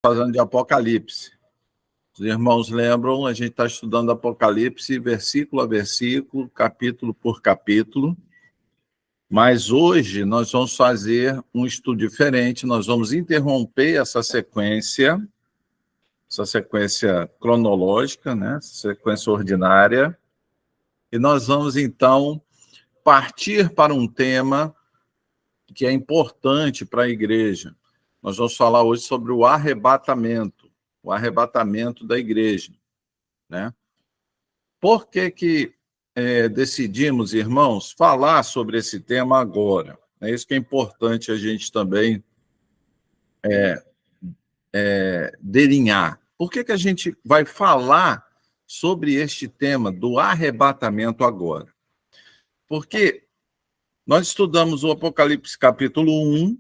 Falando de Apocalipse. Os irmãos lembram, a gente está estudando Apocalipse versículo a versículo, capítulo por capítulo, mas hoje nós vamos fazer um estudo diferente, nós vamos interromper essa sequência cronológica, né? Essa sequência ordinária, e nós vamos então partir para um tema que é importante para a igreja. Nós vamos falar hoje sobre o arrebatamento da igreja, né? Por que decidimos, irmãos, falar sobre esse tema agora? É isso que é importante a gente também delinear. Por que a gente vai falar sobre este tema do arrebatamento agora? Porque nós estudamos o Apocalipse capítulo 1,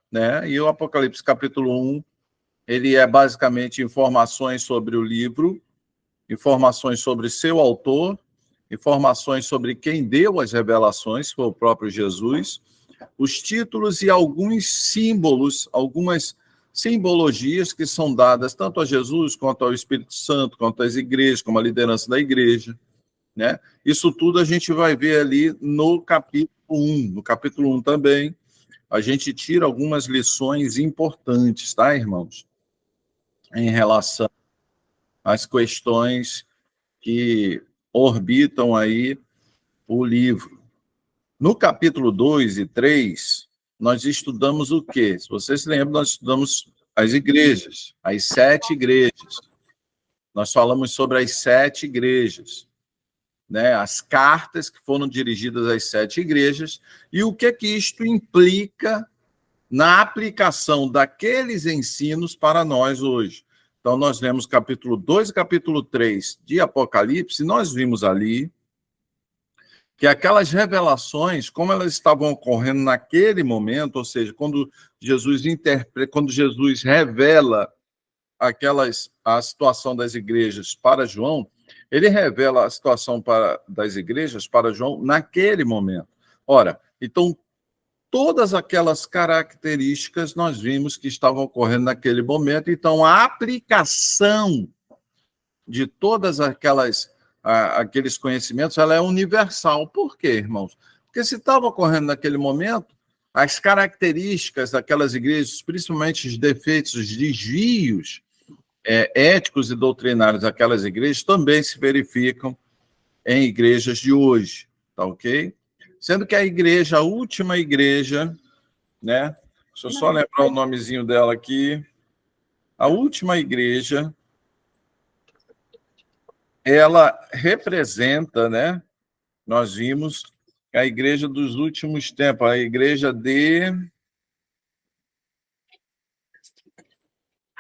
né? E o Apocalipse capítulo 1, ele é basicamente informações sobre o livro, informações sobre seu autor, informações sobre quem deu as revelações, foi o próprio Jesus, os títulos e alguns símbolos, algumas simbologias que são dadas tanto a Jesus, quanto ao Espírito Santo, quanto às igrejas, como a liderança da igreja, né? Isso tudo a gente vai ver ali no capítulo 1. No capítulo 1 também, a gente tira algumas lições importantes, tá, irmãos? Em relação às questões que orbitam aí o livro. No capítulo 2 e 3, nós estudamos o quê? Se vocês se lembram, nós estudamos as igrejas, as 7 igrejas. Nós falamos sobre as 7 igrejas, né? As cartas que foram dirigidas às 7 igrejas e o que isto implica na aplicação daqueles ensinos para nós hoje. Então, nós lemos capítulo 2 e capítulo 3 de Apocalipse, e nós vimos ali que aquelas revelações, como elas estavam ocorrendo naquele momento, ou seja, quando Jesus revela a situação das igrejas para João, ele revela a situação das igrejas para João naquele momento. Ora, então, todas aquelas características nós vimos que estavam ocorrendo naquele momento, então a aplicação de todas aqueles conhecimentos, ela é universal. Por quê, irmãos? Porque se estava ocorrendo naquele momento, as características daquelas igrejas, principalmente os defeitos, os desvios éticos e doutrinários daquelas igrejas, também se verificam em igrejas de hoje, tá ok? Sendo que a última igreja, né? Deixa eu só lembrar o nomezinho dela aqui. A última igreja, ela representa, né? Nós vimos a igreja dos últimos tempos, a igreja de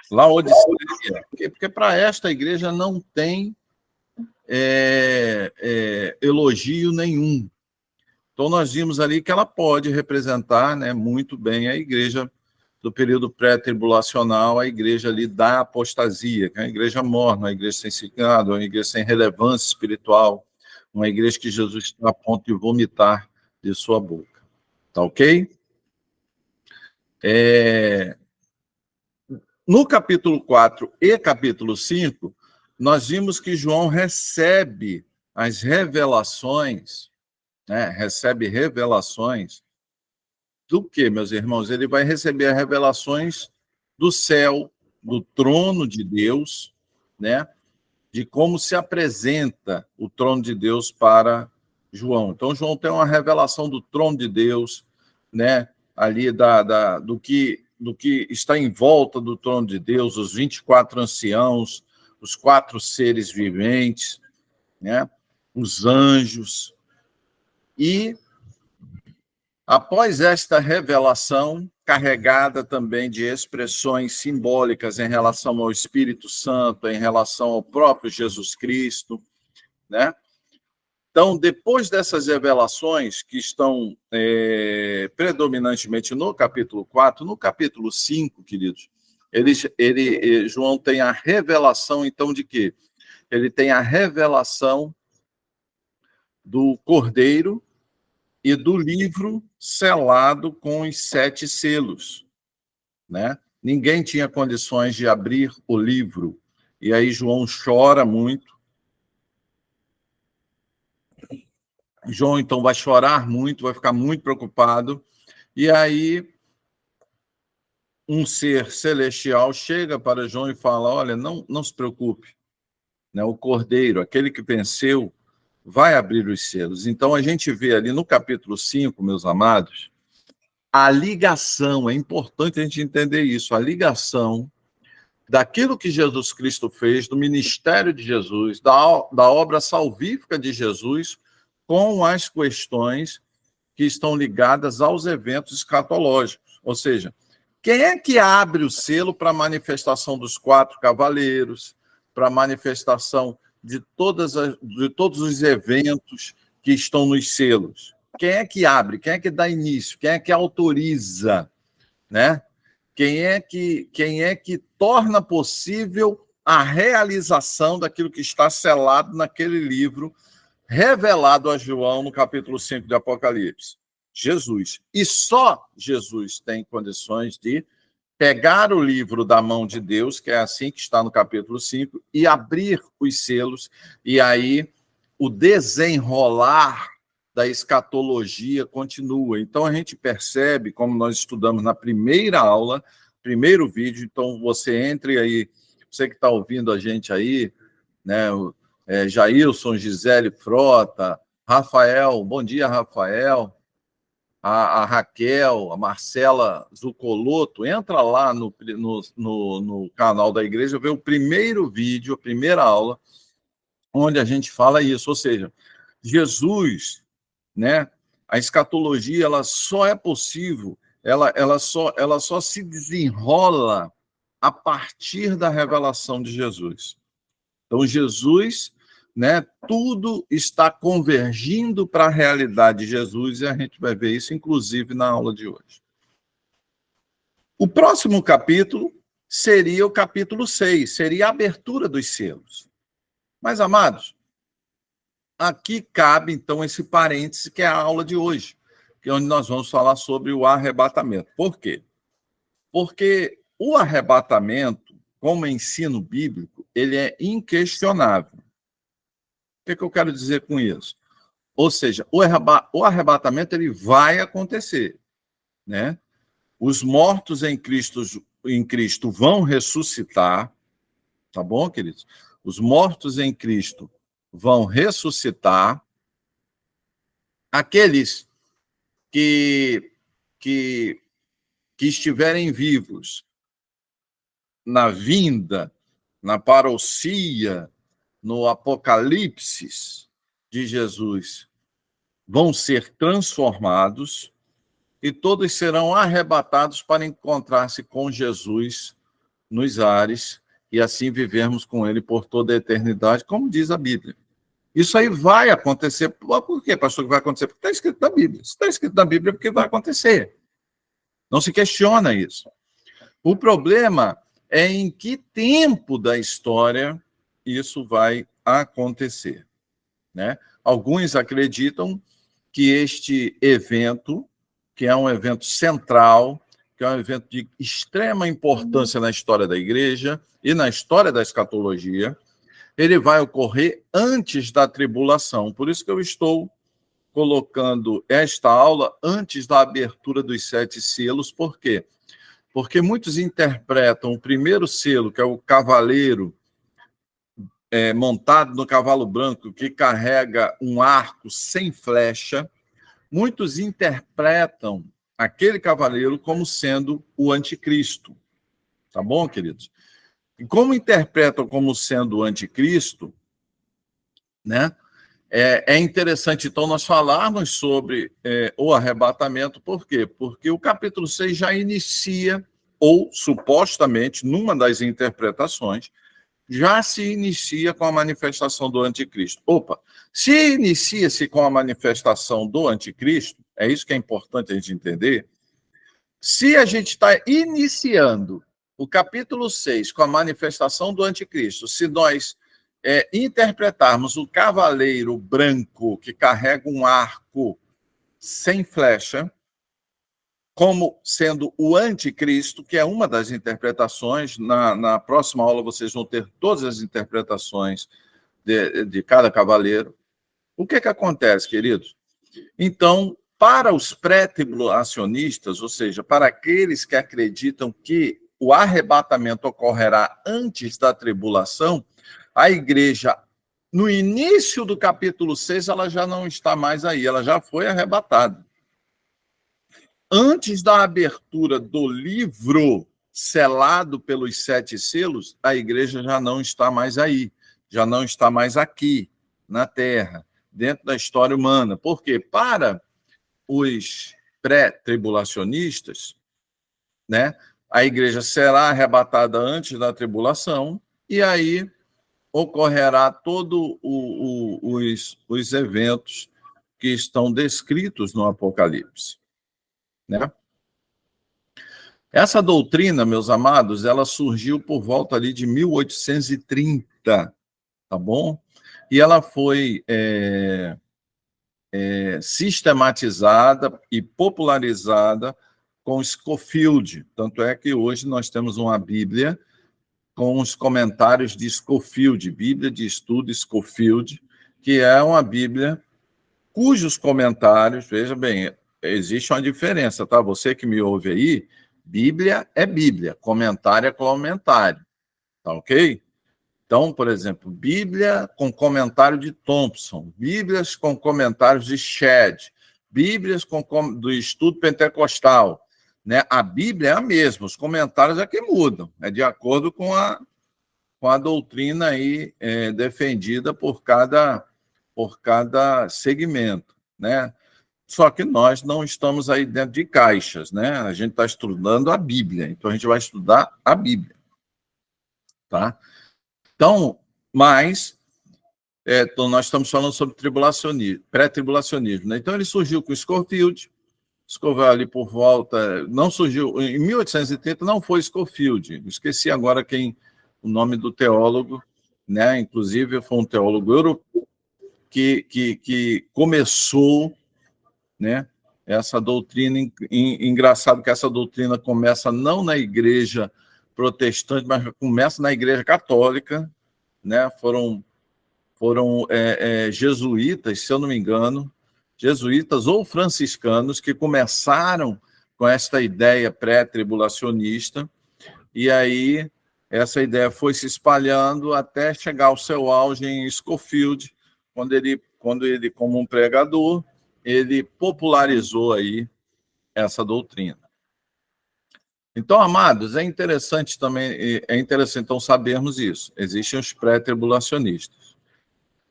Laodiceia. Porque para esta igreja não tem elogio nenhum. Então, nós vimos ali que ela pode representar, né, muito bem a igreja do período pré-tribulacional, a igreja ali da apostasia, que é uma igreja morna, uma igreja sem significado, uma igreja sem relevância espiritual, uma igreja que Jesus está a ponto de vomitar de sua boca. Tá ok? No capítulo 4 e capítulo 5, nós vimos que João recebe as revelações, né? Recebe revelações do quê, meus irmãos? Ele vai receber as revelações do céu, do trono de Deus, né? De como se apresenta o trono de Deus para João. Então, João tem uma revelação do trono de Deus, né? Ali do que está em volta do trono de Deus, os 24 anciãos, os 4 seres viventes, né? Os anjos. E após esta revelação, carregada também de expressões simbólicas em relação ao Espírito Santo, em relação ao próprio Jesus Cristo, né? Então, depois dessas revelações que estão predominantemente no capítulo 4, no capítulo 5, queridos, João tem a revelação, então, de quê? Ele tem a revelação do Cordeiro e do livro selado com os 7 selos, né? ninguém tinha condições de abrir o livro. E aí João chora muito. João, então, vai chorar muito, vai ficar muito preocupado. E aí um ser celestial chega para João e fala, olha, não se preocupe, né? O Cordeiro, aquele que venceu, vai abrir os selos. Então, a gente vê ali no capítulo 5, meus amados, a ligação, é importante a gente entender isso, a ligação daquilo que Jesus Cristo fez, do ministério de Jesus, da obra salvífica de Jesus, com as questões que estão ligadas aos eventos escatológicos. Ou seja, quem é que abre o selo para a manifestação dos 4 cavaleiros, para a manifestação de todos os eventos que estão nos selos? Quem é que abre? Quem é que dá início? Quem é que autoriza? Né? Quem é que torna possível a realização daquilo que está selado naquele livro revelado a João no capítulo 5 de Apocalipse? Jesus. E só Jesus tem condições de pegar o livro da mão de Deus, que é assim que está no capítulo 5, e abrir os selos, e aí o desenrolar da escatologia continua. Então, a gente percebe, como nós estudamos na primeira aula, primeiro vídeo, então você entre aí, você que está ouvindo a gente aí, né, Jailson, Gisele Frota, Rafael, bom dia, Rafael, a Raquel, a Marcela Zucoloto, entra lá no canal da igreja, vê o primeiro vídeo, a primeira aula, onde a gente fala isso, ou seja, Jesus, né, a escatologia, ela só é possível, ela só se desenrola a partir da revelação de Jesus. Então, Jesus, né, tudo está convergindo para a realidade de Jesus, e a gente vai ver isso, inclusive, na aula de hoje. O próximo capítulo seria o capítulo 6, seria a abertura dos selos. Mas, amados, aqui cabe, então, esse parêntese que é a aula de hoje, que é onde nós vamos falar sobre o arrebatamento. Por quê? Porque o arrebatamento, como ensino bíblico, ele é inquestionável. O que eu quero dizer com isso? Ou seja, o arrebatamento ele vai acontecer, né? Os mortos em Cristo vão ressuscitar, tá bom, queridos? Os mortos em Cristo vão ressuscitar. Aqueles que estiverem vivos na vinda, na parousia, no apocalipse de Jesus, vão ser transformados e todos serão arrebatados para encontrar-se com Jesus nos ares e assim vivermos com ele por toda a eternidade, como diz a Bíblia. Isso aí vai acontecer. Por quê, pastor, que vai acontecer? Porque está escrito na Bíblia. Se está escrito na Bíblia, é porque vai acontecer. Não se questiona isso. O problema é em que tempo da história isso vai acontecer, né? Alguns acreditam que este evento, que é um evento central, que é um evento de extrema importância na história da igreja e na história da escatologia, ele vai ocorrer antes da tribulação. Por isso que eu estou colocando esta aula antes da abertura dos 7 selos. Por quê? Porque muitos interpretam o primeiro selo, que é o cavaleiro montado no cavalo branco, que carrega um arco sem flecha. Muitos interpretam aquele cavaleiro como sendo o anticristo. Tá bom, queridos? E como interpretam como sendo o anticristo, né? É interessante, então, nós falarmos sobre o arrebatamento. Por quê? Porque o capítulo 6 já inicia, ou supostamente, numa das interpretações, já se inicia com a manifestação do anticristo. Opa, se inicia-se com a manifestação do anticristo, é isso que é importante a gente entender, se a gente está iniciando o capítulo 6 com a manifestação do anticristo, se nós interpretarmos o cavaleiro branco que carrega um arco sem flecha, como sendo o anticristo, que é uma das interpretações. Na próxima aula vocês vão ter todas as interpretações de cada cavaleiro. O que acontece, queridos? Então, para os pré-tribulacionistas, ou seja, para aqueles que acreditam que o arrebatamento ocorrerá antes da tribulação, a igreja, no início do capítulo 6, ela já não está mais aí, ela já foi arrebatada. Antes da abertura do livro selado pelos 7 selos, a igreja já não está mais aí, já não está mais aqui, na Terra, dentro da história humana. Por quê? Para os pré-tribulacionistas, né, a igreja será arrebatada antes da tribulação, e aí ocorrerá todos os eventos que estão descritos no Apocalipse, né? Essa doutrina, meus amados, ela surgiu por volta ali de 1830, tá bom? E ela foi sistematizada e popularizada com Scofield. Tanto é que hoje nós temos uma Bíblia com os comentários de Scofield, Bíblia de Estudo Scofield, que é uma Bíblia cujos comentários, veja bem, existe uma diferença, tá? Você que me ouve aí, Bíblia é Bíblia, comentário é comentário, tá ok? Então, por exemplo, Bíblia com comentário de Thompson, Bíblias com comentários de Shedd, Bíblias do Estudo Pentecostal, né? A Bíblia é a mesma, os comentários é que mudam, é de acordo com a doutrina aí defendida por cada segmento, né? Só que nós não estamos aí dentro de caixas, né? A gente está estudando a Bíblia, então a gente vai estudar a Bíblia, tá? Então, mas então nós estamos falando sobre tribulacionismo, pré-tribulacionismo, né? Então ele surgiu com Scofield, ali por volta, não surgiu em 1830, não foi Scofield, esqueci agora o nome do teólogo, né? Inclusive foi um teólogo europeu que começou, né, essa doutrina. Engraçado que essa doutrina começa não na igreja protestante, mas começa na igreja católica, né? Foram jesuítas, se eu não me engano, jesuítas ou franciscanos que começaram com esta ideia pré-tribulacionista, e aí essa ideia foi se espalhando até chegar ao seu auge em Scofield, quando ele, como um pregador, ele popularizou aí essa doutrina. Então, amados, é interessante então sabermos isso. Existem os pré-tribulacionistas.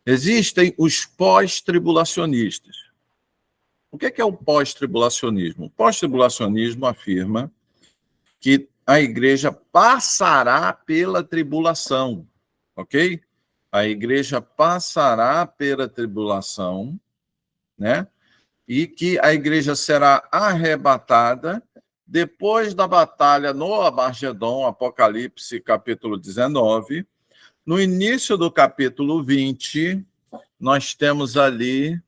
Existem os pós-tribulacionistas. O que é o pós-tribulacionismo? O pós-tribulacionismo afirma que a igreja passará pela tribulação, ok? A igreja passará pela tribulação, né? E que a igreja será arrebatada depois da batalha no Armagedon, Apocalipse, capítulo 19. No início do capítulo 20, nós temos ali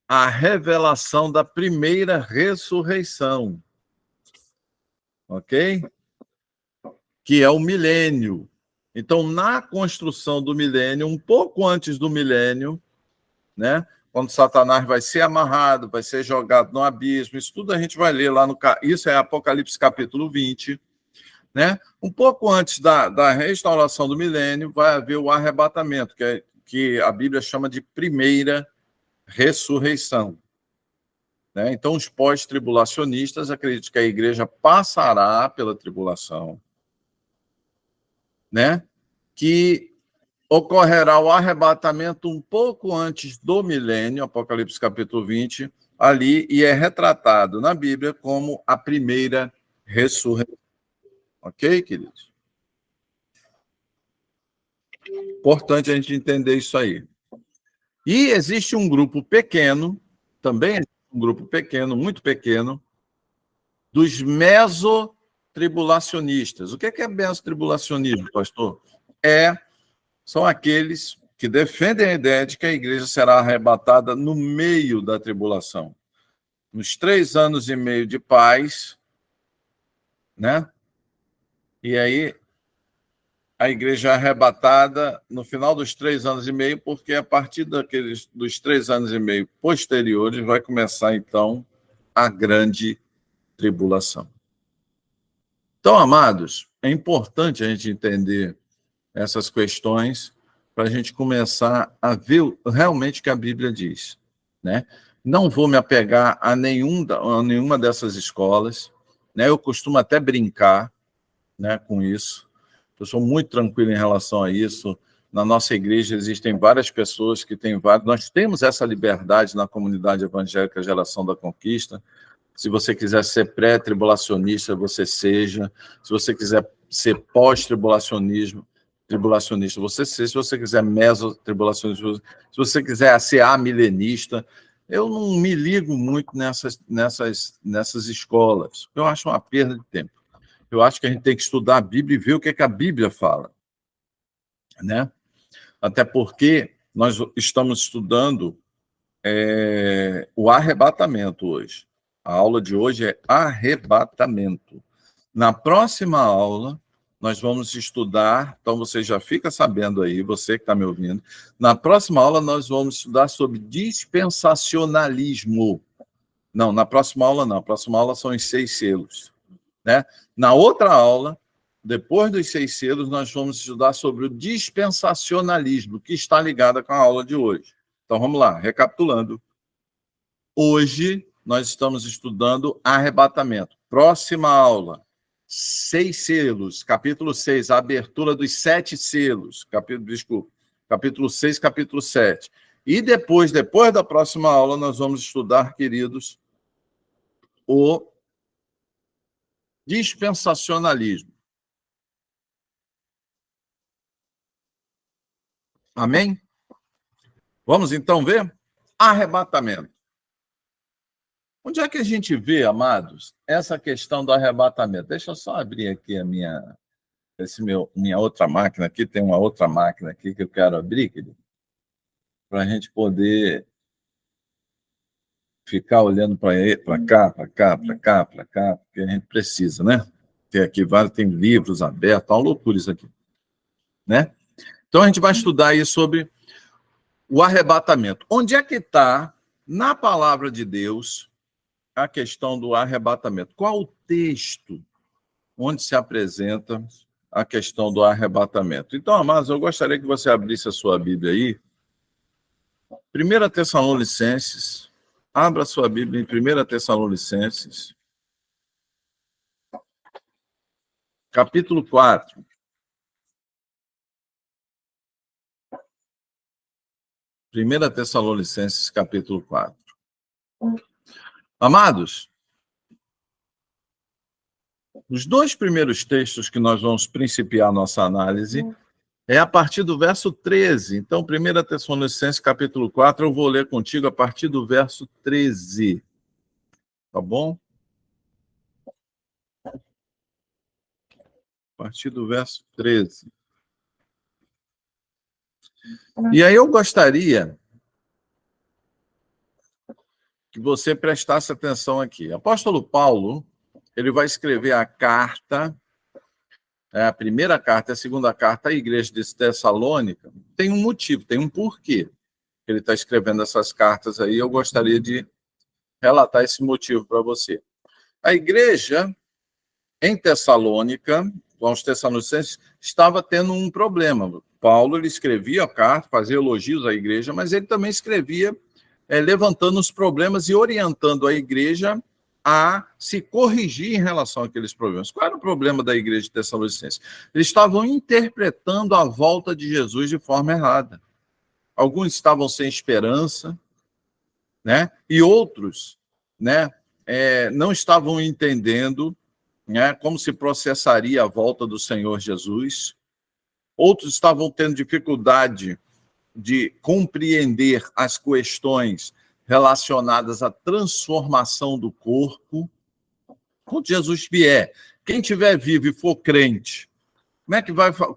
a revelação da primeira ressurreição, ok? Que é o milênio. Então, na construção do milênio, um pouco antes do milênio, né? Quando Satanás vai ser amarrado, vai ser jogado no abismo, isso tudo a gente vai ler lá isso é Apocalipse capítulo 20, né? Um pouco antes da restauração do milênio, vai haver o arrebatamento, que a Bíblia chama de primeira ressurreição, né? Então, os pós-tribulacionistas acreditam que a igreja passará pela tribulação, né? Que ocorrerá o arrebatamento um pouco antes do milênio, Apocalipse capítulo 20, ali, e é retratado na Bíblia como a primeira ressurreição. Ok, queridos? Importante a gente entender isso aí. E existe um grupo pequeno, também um grupo pequeno, muito pequeno, dos mesotribulacionistas. O que é mesotribulacionismo, pastor? São aqueles que defendem a ideia de que a igreja será arrebatada no meio da tribulação. nos 3 anos e meio de paz, né? E aí a igreja é arrebatada no final dos 3 anos e meio, porque a partir dos 3 anos e meio posteriores vai começar, então, a grande tribulação. Então, amados, é importante a gente entender essas questões para a gente começar a ver realmente o que a Bíblia diz, né? Não vou me apegar a nenhuma dessas escolas, né? Eu costumo até brincar, né, com isso. Eu sou muito tranquilo em relação a isso. Na nossa igreja existem várias pessoas que têm vários... Nós temos essa liberdade na comunidade evangélica Geração da Conquista. Se você quiser ser pré-tribulacionista, você seja. Se você quiser ser pós-tribulacionista, você seja. Se você quiser meso-tribulacionista, se você quiser ser amilenista, eu não me ligo muito nessas escolas. Eu acho uma perda de tempo. Eu acho que a gente tem que estudar a Bíblia e ver o que a Bíblia fala, né? Até porque nós estamos estudando o arrebatamento hoje. A aula de hoje é arrebatamento. Na próxima aula, nós vamos estudar, então você já fica sabendo aí, você que está me ouvindo, na próxima aula nós vamos estudar sobre dispensacionalismo. Não, na próxima aula não, a próxima aula são os 6 selos. Né? Na outra aula, depois dos 6 selos, nós vamos estudar sobre o dispensacionalismo, que está ligado com a aula de hoje. Então, vamos lá, recapitulando. Hoje, nós estamos estudando arrebatamento. Próxima aula, 6 selos, capítulo 6, a abertura dos 7 selos, capítulo 6, capítulo 7. E depois da próxima aula, nós vamos estudar, queridos, o dispensacionalismo. Amém? Vamos então ver? Arrebatamento. Onde é que a gente vê, amados, essa questão do arrebatamento? Deixa eu só abrir aqui minha outra máquina aqui. Tem uma outra máquina aqui que eu quero abrir, para a gente poder ficar olhando para cá, porque a gente precisa, né? Tem aqui tem livros abertos, uma loucura isso aqui, né? Então a gente vai estudar aí sobre o arrebatamento. Onde é que está, na palavra de Deus, a questão do arrebatamento? Qual o texto onde se apresenta a questão do arrebatamento? Então, amados, eu gostaria que você abrisse a sua Bíblia aí. 1 Tessalonicenses. Abra a sua Bíblia em 1 Tessalonicenses, capítulo 4. 1 Tessalonicenses, capítulo 4. Amados, os 2 primeiros textos que nós vamos principiar a nossa análise é a partir do verso 13. Então, 1 Tessalonicenses, capítulo 4, eu vou ler contigo a partir do verso 13. Tá bom? A partir do verso 13. E aí eu gostaria que você prestasse atenção aqui. Apóstolo Paulo, ele vai escrever a carta, a primeira carta e a segunda carta à igreja de Tessalônica. Tem um motivo, tem um porquê que ele está escrevendo essas cartas aí. Eu gostaria de relatar esse motivo para você. A igreja em Tessalônica, com os tessalonicenses, estava tendo um problema. Paulo, ele escrevia a carta, fazia elogios à igreja, mas ele também escrevia levantando os problemas e orientando a igreja a se corrigir em relação àqueles problemas. Qual era o problema da igreja de Tessalonicenses? Eles estavam interpretando a volta de Jesus de forma errada. Alguns estavam sem esperança, né? E outros, né, não estavam entendendo, né, como se processaria a volta do Senhor Jesus. Outros estavam tendo dificuldade de compreender as questões relacionadas à transformação do corpo. Quando Jesus vier, quem estiver vivo e for crente,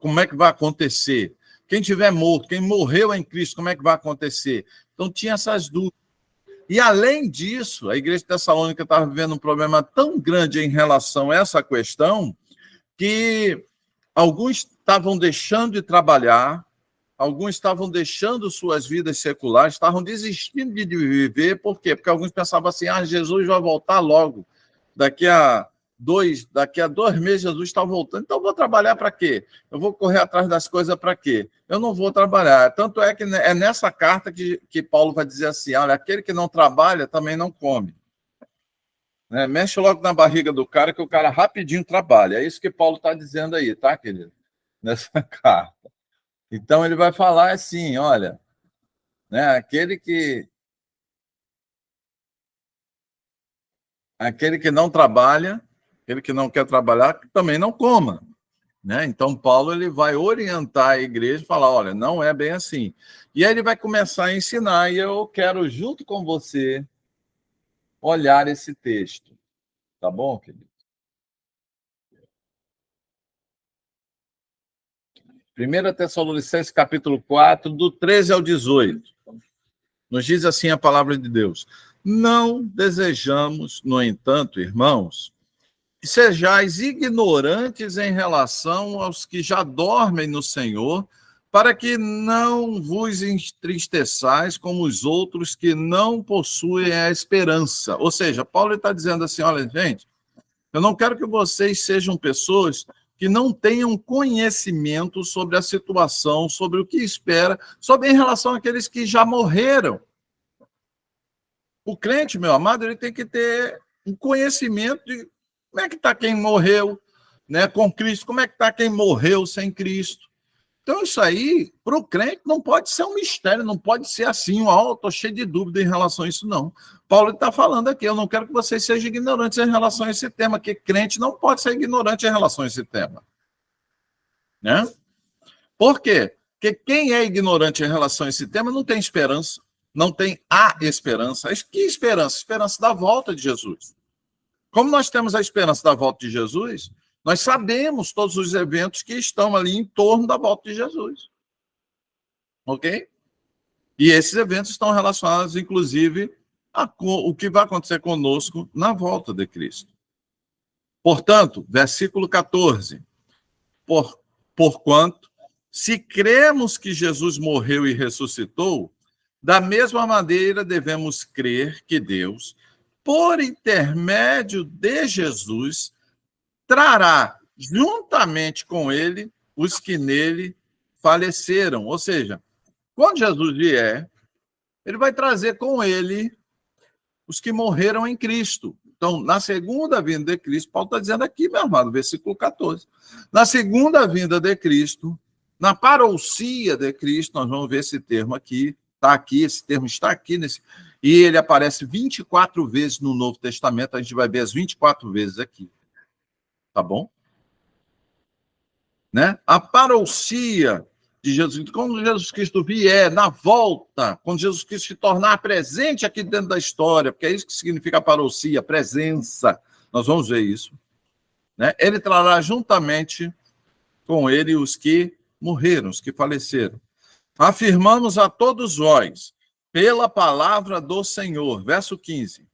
como é que vai acontecer? Quem estiver morto, quem morreu em Cristo, como é que vai acontecer? Então, tinha essas dúvidas. E, além disso, a igreja de Tessalônica estava vivendo um problema tão grande em relação a essa questão que alguns estavam deixando de trabalhar, alguns estavam deixando suas vidas seculares, estavam desistindo de viver. Por quê? Porque alguns pensavam assim, Jesus vai voltar logo. Daqui a 2 meses Jesus está voltando, então eu vou trabalhar para quê? Eu vou correr atrás das coisas para quê? Eu não vou trabalhar. Tanto é que é nessa carta que Paulo vai dizer assim, olha, aquele que não trabalha também não come. Né? Mexe logo na barriga do cara, que o cara rapidinho trabalha. É isso que Paulo está dizendo aí, tá, querido? Nessa carta. Então ele vai falar assim, olha, né, aquele que não trabalha, aquele que não quer trabalhar, também não coma. Né? Então, Paulo ele vai orientar a igreja e falar, olha, não é bem assim. E aí ele vai começar a ensinar, e eu quero, junto com você, olhar esse texto. Tá bom, querido? 1 Tessalonicenses, capítulo 4, do 13 ao 18. Nos diz assim a palavra de Deus. Não desejamos, no entanto, irmãos, que sejais ignorantes em relação aos que já dormem no Senhor, para que não vos entristeçais como os outros que não possuem a esperança. Ou seja, Paulo está dizendo assim, olha, gente, eu não quero que vocês sejam pessoas que não tenham conhecimento sobre a situação, sobre o que espera, sobre em relação àqueles que já morreram. O crente, meu amado, ele tem que ter um conhecimento de como é que está quem morreu, né, com Cristo, como é que está quem morreu sem Cristo. Então, isso aí, para o crente, não pode ser um mistério, não pode ser assim, estou cheio de dúvida em relação a isso, não. Paulo está falando aqui, eu não quero que vocês sejam ignorantes em relação a esse tema, que crente não pode ser ignorante em relação a esse tema. Né? Por quê? Porque quem é ignorante em relação a esse tema não tem esperança, não tem a esperança. Que esperança? Esperança da volta de Jesus. Como nós temos a esperança da volta de Jesus, nós sabemos todos os eventos que estão ali em torno da volta de Jesus. Ok? E esses eventos estão relacionados, inclusive, o que vai acontecer conosco na volta de Cristo. Portanto, versículo 14. Porquanto, se cremos que Jesus morreu e ressuscitou, da mesma maneira devemos crer que Deus, por intermédio de Jesus, trará juntamente com ele os que nele faleceram. Ou seja, quando Jesus vier, ele vai trazer com ele os que morreram em Cristo. Então, na segunda vinda de Cristo, Paulo está dizendo aqui, meu amado, versículo 14. Na segunda vinda de Cristo, na parousia de Cristo, nós vamos ver esse termo aqui, está aqui, esse termo está aqui, e ele aparece 24 vezes no Novo Testamento, a gente vai ver as 24 vezes aqui. Tá bom? Né? A parousia de Jesus, quando Jesus Cristo vier, na volta, quando Jesus Cristo se tornar presente aqui dentro da história, porque é isso que significa a parousia, presença, nós vamos ver isso, né? Ele trará juntamente com ele os que morreram, os que faleceram. Afirmamos a todos vós, pela palavra do Senhor, verso 15,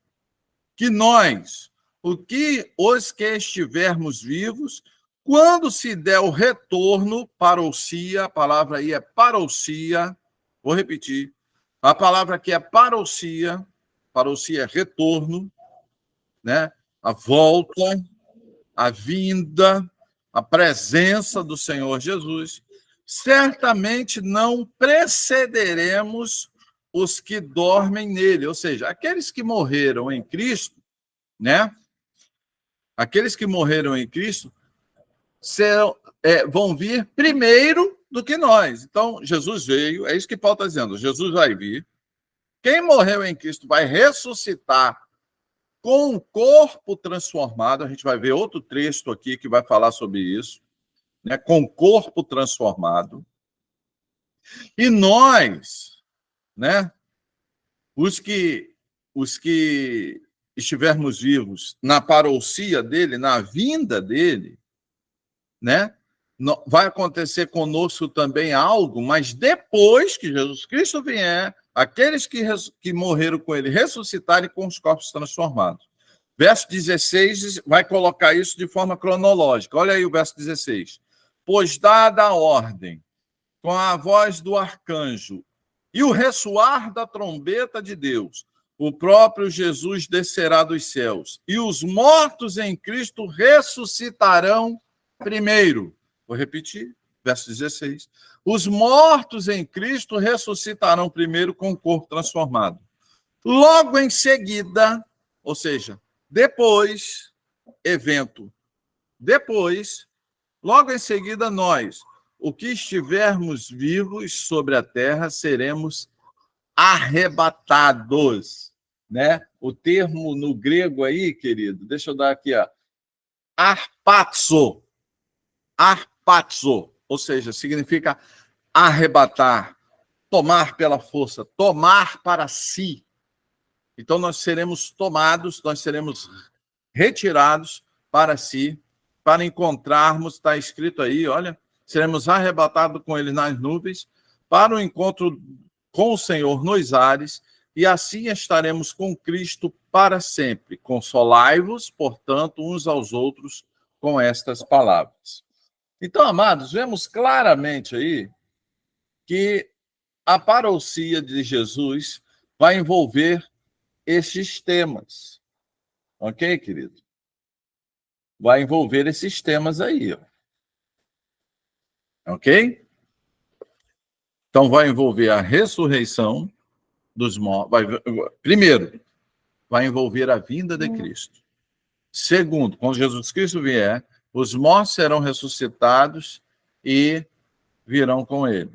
que nós, os que estivermos vivos, quando se der o retorno, parousia, a palavra aí é parousia, vou repetir, a palavra aqui é parousia é retorno, né? A volta, a vinda, a presença do Senhor Jesus, certamente não precederemos os que dormem nele, ou seja, aqueles que morreram em Cristo, né? Aqueles que morreram em Cristo vão vir primeiro do que nós. Então, Jesus veio, é isso que Paulo está dizendo, Jesus vai vir. Quem morreu em Cristo vai ressuscitar com o corpo transformado. A gente vai ver outro texto aqui que vai falar sobre isso, né? Com o corpo transformado. E nós, né? Os que estivermos vivos na parousia dele, na vinda dele, né? Vai acontecer conosco também algo, mas depois que Jesus Cristo vier, aqueles que morreram com ele ressuscitarem com os corpos transformados. Verso 16 vai colocar isso de forma cronológica. Olha aí o verso 16. Pois dada a ordem, com a voz do arcanjo e o ressoar da trombeta de Deus, o próprio Jesus descerá dos céus, e os mortos em Cristo ressuscitarão primeiro. Vou repetir, verso 16. Os mortos em Cristo ressuscitarão primeiro com o corpo transformado. Logo em seguida, ou seja, depois, evento, depois, logo em seguida, nós, o que estivermos vivos sobre a terra, seremos arrebatados, né? O termo no grego aí, querido, deixa eu dar aqui, ó, arpazo, ou seja, significa arrebatar, tomar pela força, tomar para si. Então nós seremos tomados, nós seremos retirados para si, para encontrarmos, está escrito aí, olha, seremos arrebatados com ele nas nuvens, para o encontro com o Senhor nos ares, e assim estaremos com Cristo para sempre. Consolai-vos, portanto, uns aos outros com estas palavras. Então, amados, vemos claramente aí que a parousia de Jesus vai envolver esses temas. Ok, querido? Vai envolver esses temas aí. Ó. Ok? Então, vai envolver a ressurreição dos mortos. Primeiro, vai envolver a vinda de Cristo. Segundo, quando Jesus Cristo vier, os mortos serão ressuscitados e virão com ele,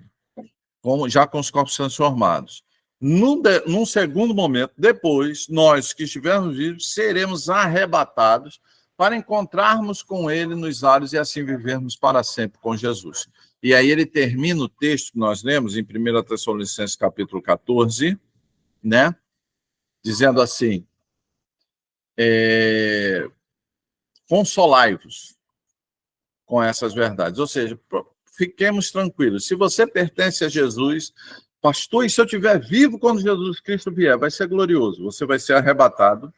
já com os corpos transformados. Num segundo momento, depois, nós que estivermos vivos, seremos arrebatados para encontrarmos com ele nos ares e assim vivermos para sempre com Jesus. E aí ele termina o texto que nós lemos em 1 Tessalonicenses capítulo 14, né? Dizendo assim, consolai-vos com essas verdades. Ou seja, fiquemos tranquilos. Se você pertence a Jesus, pastor, e se eu estiver vivo quando Jesus Cristo vier, vai ser glorioso. Você vai ser arrebatado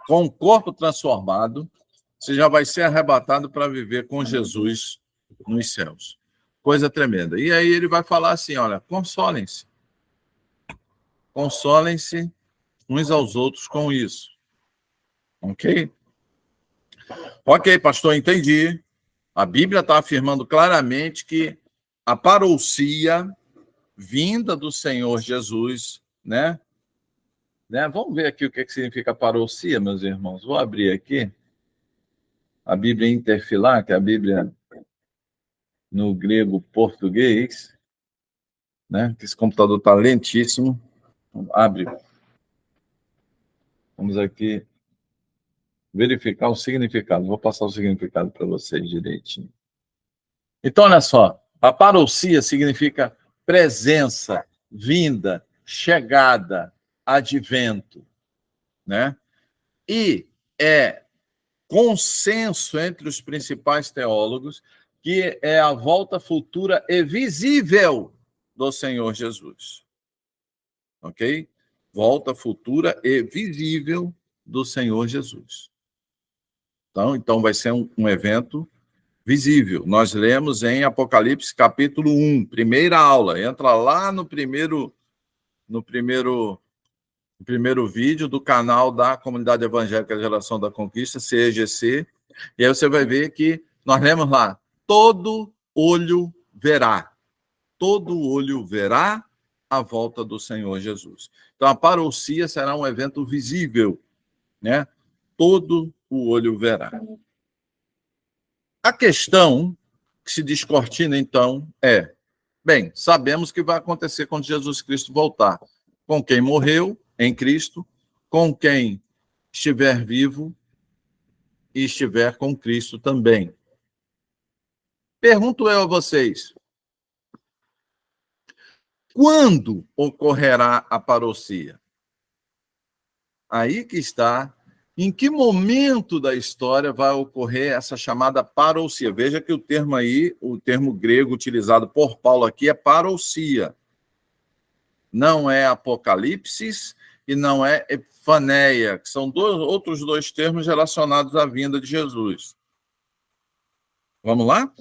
com o corpo transformado. Você já vai ser arrebatado para viver com Jesus nos céus. Coisa tremenda. E aí ele vai falar assim, olha, consolem-se. Consolem-se uns aos outros com isso. Ok? Ok, pastor, entendi. A Bíblia está afirmando claramente que a parousia vinda do Senhor Jesus, né? Vamos ver aqui o que significa parousia, meus irmãos. Vou abrir aqui a Bíblia Interfilar, que é a Bíblia no grego português, né? Esse computador está lentíssimo. Abre. Vamos aqui verificar o significado. Vou passar o significado para vocês direitinho. Então, olha só. A parousia significa presença, vinda, chegada, advento, né? E é consenso entre os principais teólogos que é a volta futura e visível do Senhor Jesus. Ok? Volta futura e visível do Senhor Jesus. Então vai ser um evento visível. Nós lemos em Apocalipse capítulo 1, primeira aula. Entra lá no primeiro vídeo do canal da Comunidade Evangélica da Geração da Conquista, CEGC, e aí você vai ver que nós lemos lá, todo olho verá a volta do Senhor Jesus. Então, a parousia será um evento visível, né? Todo o olho verá. A questão que se descortina, então, bem, sabemos que vai acontecer quando Jesus Cristo voltar. Com quem morreu em Cristo, com quem estiver vivo e estiver com Cristo também. Pergunto eu a vocês, quando ocorrerá a parousia? Aí que está Em que momento da história vai ocorrer essa chamada parousia? Veja que o termo aí, o termo grego utilizado por Paulo aqui é parousia. Não é apocalipse e não é epifaneia, que são outros dois termos relacionados à vinda de Jesus. Vamos lá?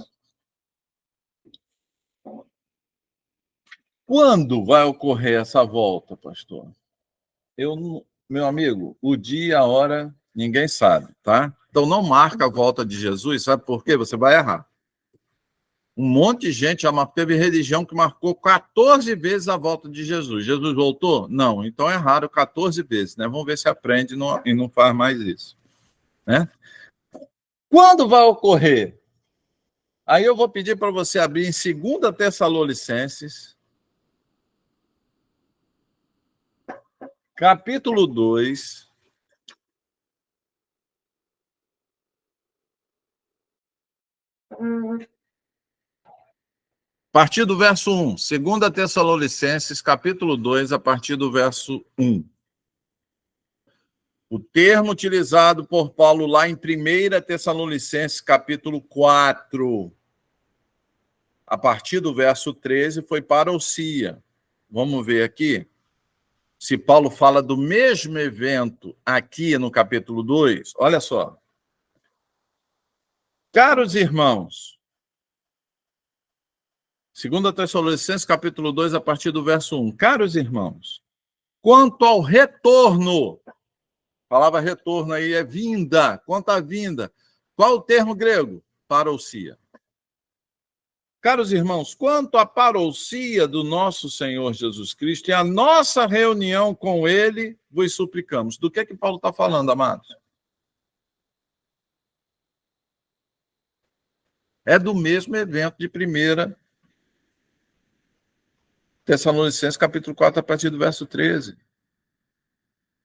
Quando vai ocorrer essa volta, pastor? Meu amigo, o dia e a hora ninguém sabe, tá? Então não marca a volta de Jesus, sabe por quê? Você vai errar. Um monte de gente já teve religião que marcou 14 vezes a volta de Jesus. Jesus voltou? Não. Então é raro 14 vezes, né? Vamos ver se aprende e não faz mais isso, né? Quando vai ocorrer? Aí eu vou pedir para você abrir em 2 Tessalonicenses, capítulo 2. A partir do verso 1. 2 Tessalonicenses, capítulo 2, a partir do verso 1. O termo utilizado por Paulo lá em 1 Tessalonicenses, capítulo 4, a partir do verso 13, foi parousia. Vamos ver aqui se Paulo fala do mesmo evento aqui no capítulo 2. Olha só. Caros irmãos, 2 Tessalonicenses, capítulo 2, a partir do verso 1. Caros irmãos, quanto ao retorno, a palavra retorno aí é vinda, quanto à vinda, qual o termo grego? Parousia. Caros irmãos, quanto à parousia do nosso Senhor Jesus Cristo e a nossa reunião com Ele, vos suplicamos. Do que Paulo está falando, amados? É do mesmo evento de 1 Tessalonicenses, capítulo 4, a partir do verso 13.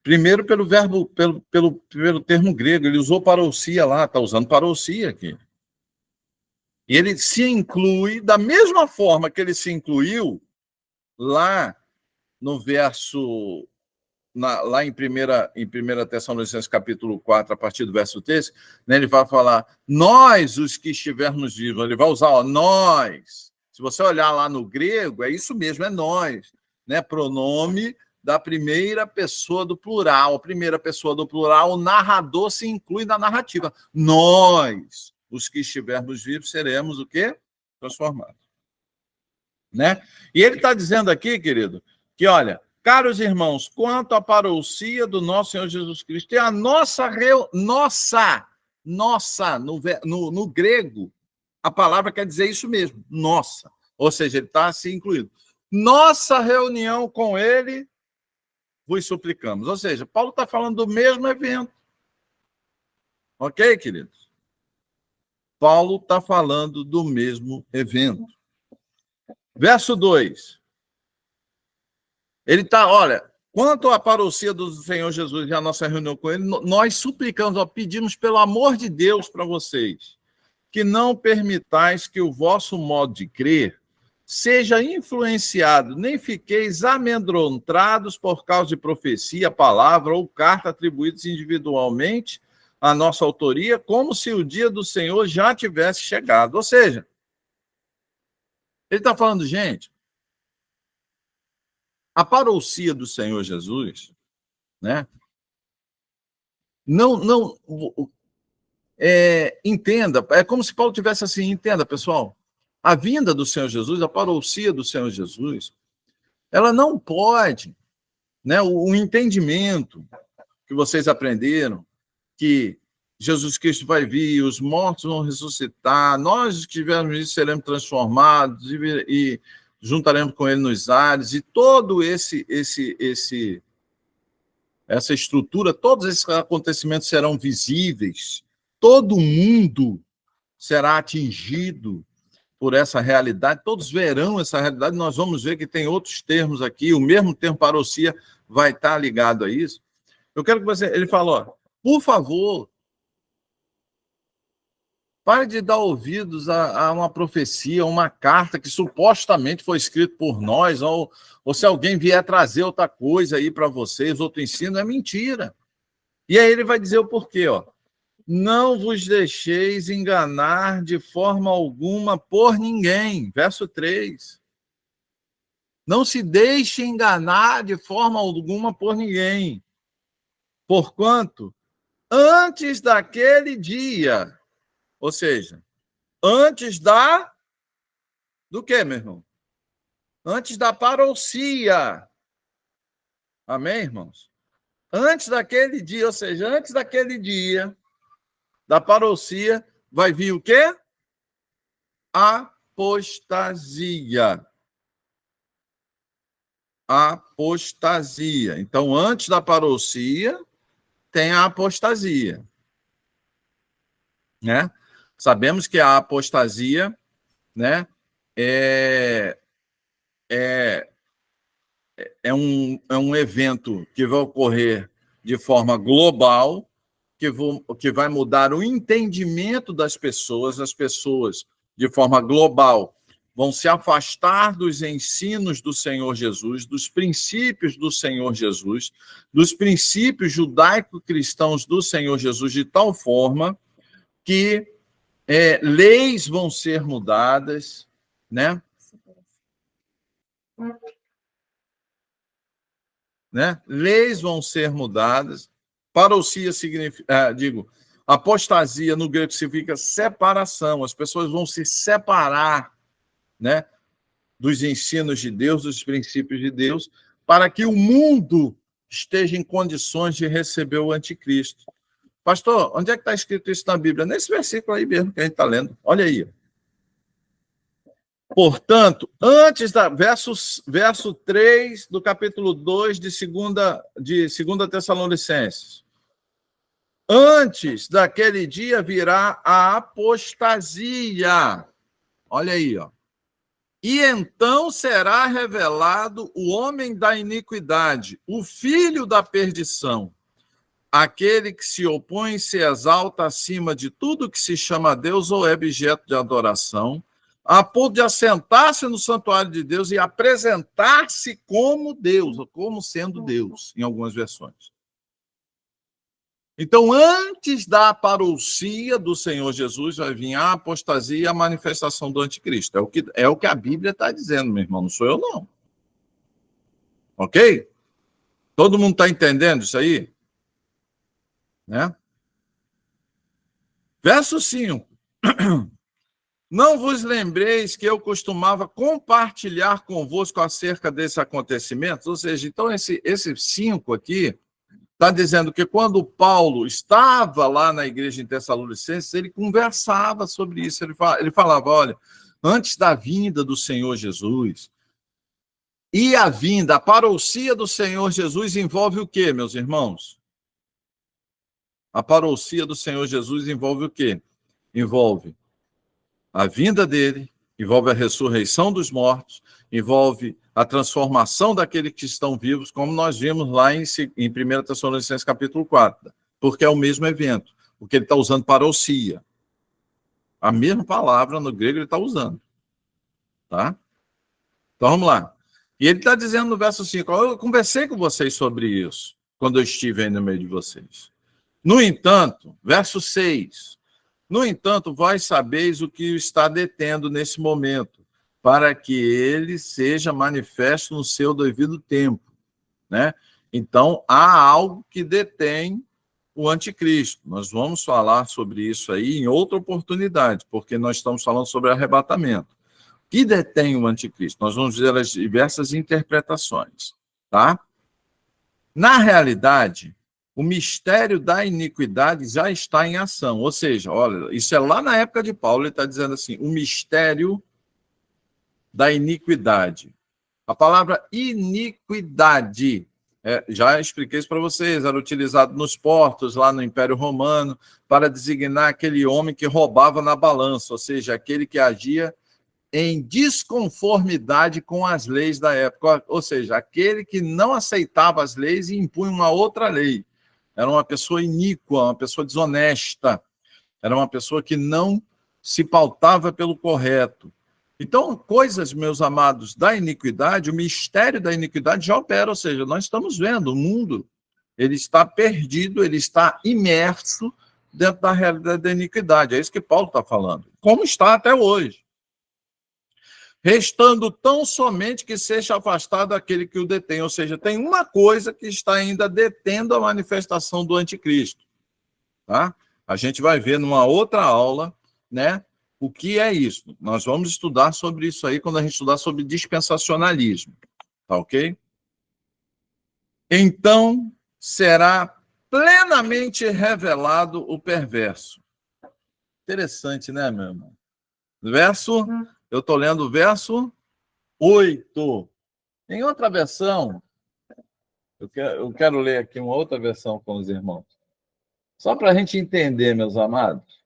Primeiro pelo verbo, pelo termo grego, ele usou parousia lá, está usando parousia aqui. E ele se inclui da mesma forma que ele se incluiu lá no verso, lá em 1 Tessalonicenses capítulo 4, a partir do verso 13, né, ele vai falar, nós os que estivermos vivos, ele vai usar, nós. Se você olhar lá no grego, é isso mesmo, é nós, né, pronome da primeira pessoa do plural. A primeira pessoa do plural, o narrador se inclui na narrativa. Nós, os que estivermos vivos, seremos o quê? Transformados. Né? E ele está dizendo aqui, querido, que, olha, caros irmãos, quanto à parousia do nosso Senhor Jesus Cristo, e a nossa, no grego, a palavra quer dizer isso mesmo, nossa. Ou seja, ele está se incluindo. Nossa reunião com ele, vos suplicamos. Ou seja, Paulo está falando do mesmo evento. Ok, queridos? Paulo está falando do mesmo evento. Verso 2. Ele está, olha, quanto à parousia do Senhor Jesus e a nossa reunião com ele, nós suplicamos, pedimos pelo amor de Deus para vocês, que não permitais que o vosso modo de crer seja influenciado, nem fiqueis amedrontados por causa de profecia, palavra ou carta atribuídos individualmente à nossa autoria, como se o dia do Senhor já tivesse chegado. Ou seja, ele está falando, gente, a parousia do Senhor Jesus, né? Entenda, é como se Paulo tivesse assim, entenda, pessoal, a vinda do Senhor Jesus, a parousia do Senhor Jesus, ela não pode, né, o entendimento que vocês aprenderam, que Jesus Cristo vai vir, os mortos vão ressuscitar, nós que tivermos isso seremos transformados e juntaremos com ele nos ares, e todo essa estrutura, todos esses acontecimentos serão visíveis, todo mundo será atingido por essa realidade, todos verão essa realidade, nós vamos ver que tem outros termos aqui, o mesmo termo parousia vai estar ligado a isso. Eu quero que você, ele fale, ó, por favor, pare de dar ouvidos a uma profecia, uma carta que supostamente foi escrita por nós, ou se alguém vier trazer outra coisa aí para vocês, outro ensino, é mentira. E aí ele vai dizer o porquê, ó. Não vos deixeis enganar de forma alguma por ninguém. Verso 3. Não se deixe enganar de forma alguma por ninguém. Porquanto, antes daquele dia, ou seja, antes do quê, meu irmão? Antes da parousia. Amém, irmãos? Antes daquele dia, ou seja, antes daquele dia da parousia, vai vir o quê? Apostasia. Apostasia. Então, antes da parousia, tem a apostasia. Né? Sabemos que a apostasia, né, é um evento que vai ocorrer de forma global, que vai mudar o entendimento das pessoas. As pessoas, de forma global, vão se afastar dos ensinos do Senhor Jesus, dos princípios do Senhor Jesus, dos princípios judaico-cristãos do Senhor Jesus, de tal forma que leis vão ser mudadas, né? Leis vão ser mudadas. Parousia significa, apostasia no grego significa separação. As pessoas vão se separar, né, dos ensinos de Deus, dos princípios de Deus, para que o mundo esteja em condições de receber o anticristo. Pastor, onde é que está escrito isso na Bíblia? Nesse versículo aí mesmo que a gente está lendo. Olha aí. Portanto, antes da verso 3 do capítulo 2 de 2 Tessalonicenses. Antes daquele dia virá a apostasia. Olha aí, ó. E então será revelado o homem da iniquidade, o filho da perdição, aquele que se opõe e se exalta acima de tudo que se chama Deus ou é objeto de adoração, a ponto de assentar-se no santuário de Deus e apresentar-se como Deus, ou como sendo Deus, em algumas versões. Então, antes da parousia do Senhor Jesus, vai vir a apostasia e a manifestação do anticristo. É o que a Bíblia está dizendo, meu irmão, não sou eu, não. Ok? Todo mundo está entendendo isso aí? Né? Verso 5. Não vos lembreis que eu costumava compartilhar convosco acerca desses acontecimentos? Ou seja, então esse 5 aqui está dizendo que quando Paulo estava lá na igreja em Tessalonicenses, ele conversava sobre isso. Ele falava, olha, antes da vinda do Senhor Jesus, e a parousia do Senhor Jesus envolve o quê, meus irmãos? A parousia do Senhor Jesus envolve o quê? Envolve a vinda dele, envolve a ressurreição dos mortos, envolve a transformação daqueles que estão vivos, como nós vimos lá em 1 Tessalonicenses capítulo 4, porque é o mesmo evento, porque ele está usando parousia. A mesma palavra no grego ele está usando. Tá? Então vamos lá. E ele está dizendo no verso 5, eu conversei com vocês sobre isso, quando eu estive aí no meio de vocês. No entanto, verso 6, no entanto, vós sabeis o que está detendo nesse momento, para que ele seja manifesto no seu devido tempo. Né? Então, há algo que detém o anticristo. Nós vamos falar sobre isso aí em outra oportunidade, porque nós estamos falando sobre arrebatamento. O que detém o anticristo? Nós vamos ver as diversas interpretações. Tá? Na realidade, o mistério da iniquidade já está em ação. Ou seja, olha, isso é lá na época de Paulo, ele está dizendo assim, o mistério da iniquidade. A palavra iniquidade, já expliquei isso para vocês, era utilizado nos portos, lá no Império Romano, para designar aquele homem que roubava na balança, ou seja, aquele que agia em desconformidade com as leis da época, ou seja, aquele que não aceitava as leis e impunha uma outra lei. Era uma pessoa iníqua, uma pessoa desonesta, era uma pessoa que não se pautava pelo correto. Então, coisas, meus amados, da iniquidade, o mistério da iniquidade já opera, ou seja, nós estamos vendo o mundo, Ele está perdido, ele está imerso dentro da realidade da iniquidade. É isso que Paulo está falando. Como está até hoje. Restando tão somente que seja afastado aquele que o detém. Ou seja, tem uma coisa que está ainda detendo a manifestação do anticristo. Tá? A gente vai ver numa outra aula, né, o que é isso. Nós vamos estudar sobre isso aí quando a gente estudar sobre dispensacionalismo. Tá ok? Então, será plenamente revelado o perverso. Interessante, né, meu irmão? Eu estou lendo o verso 8. Em outra versão, eu quero ler aqui uma outra versão com os irmãos. Só para a gente entender, meus amados.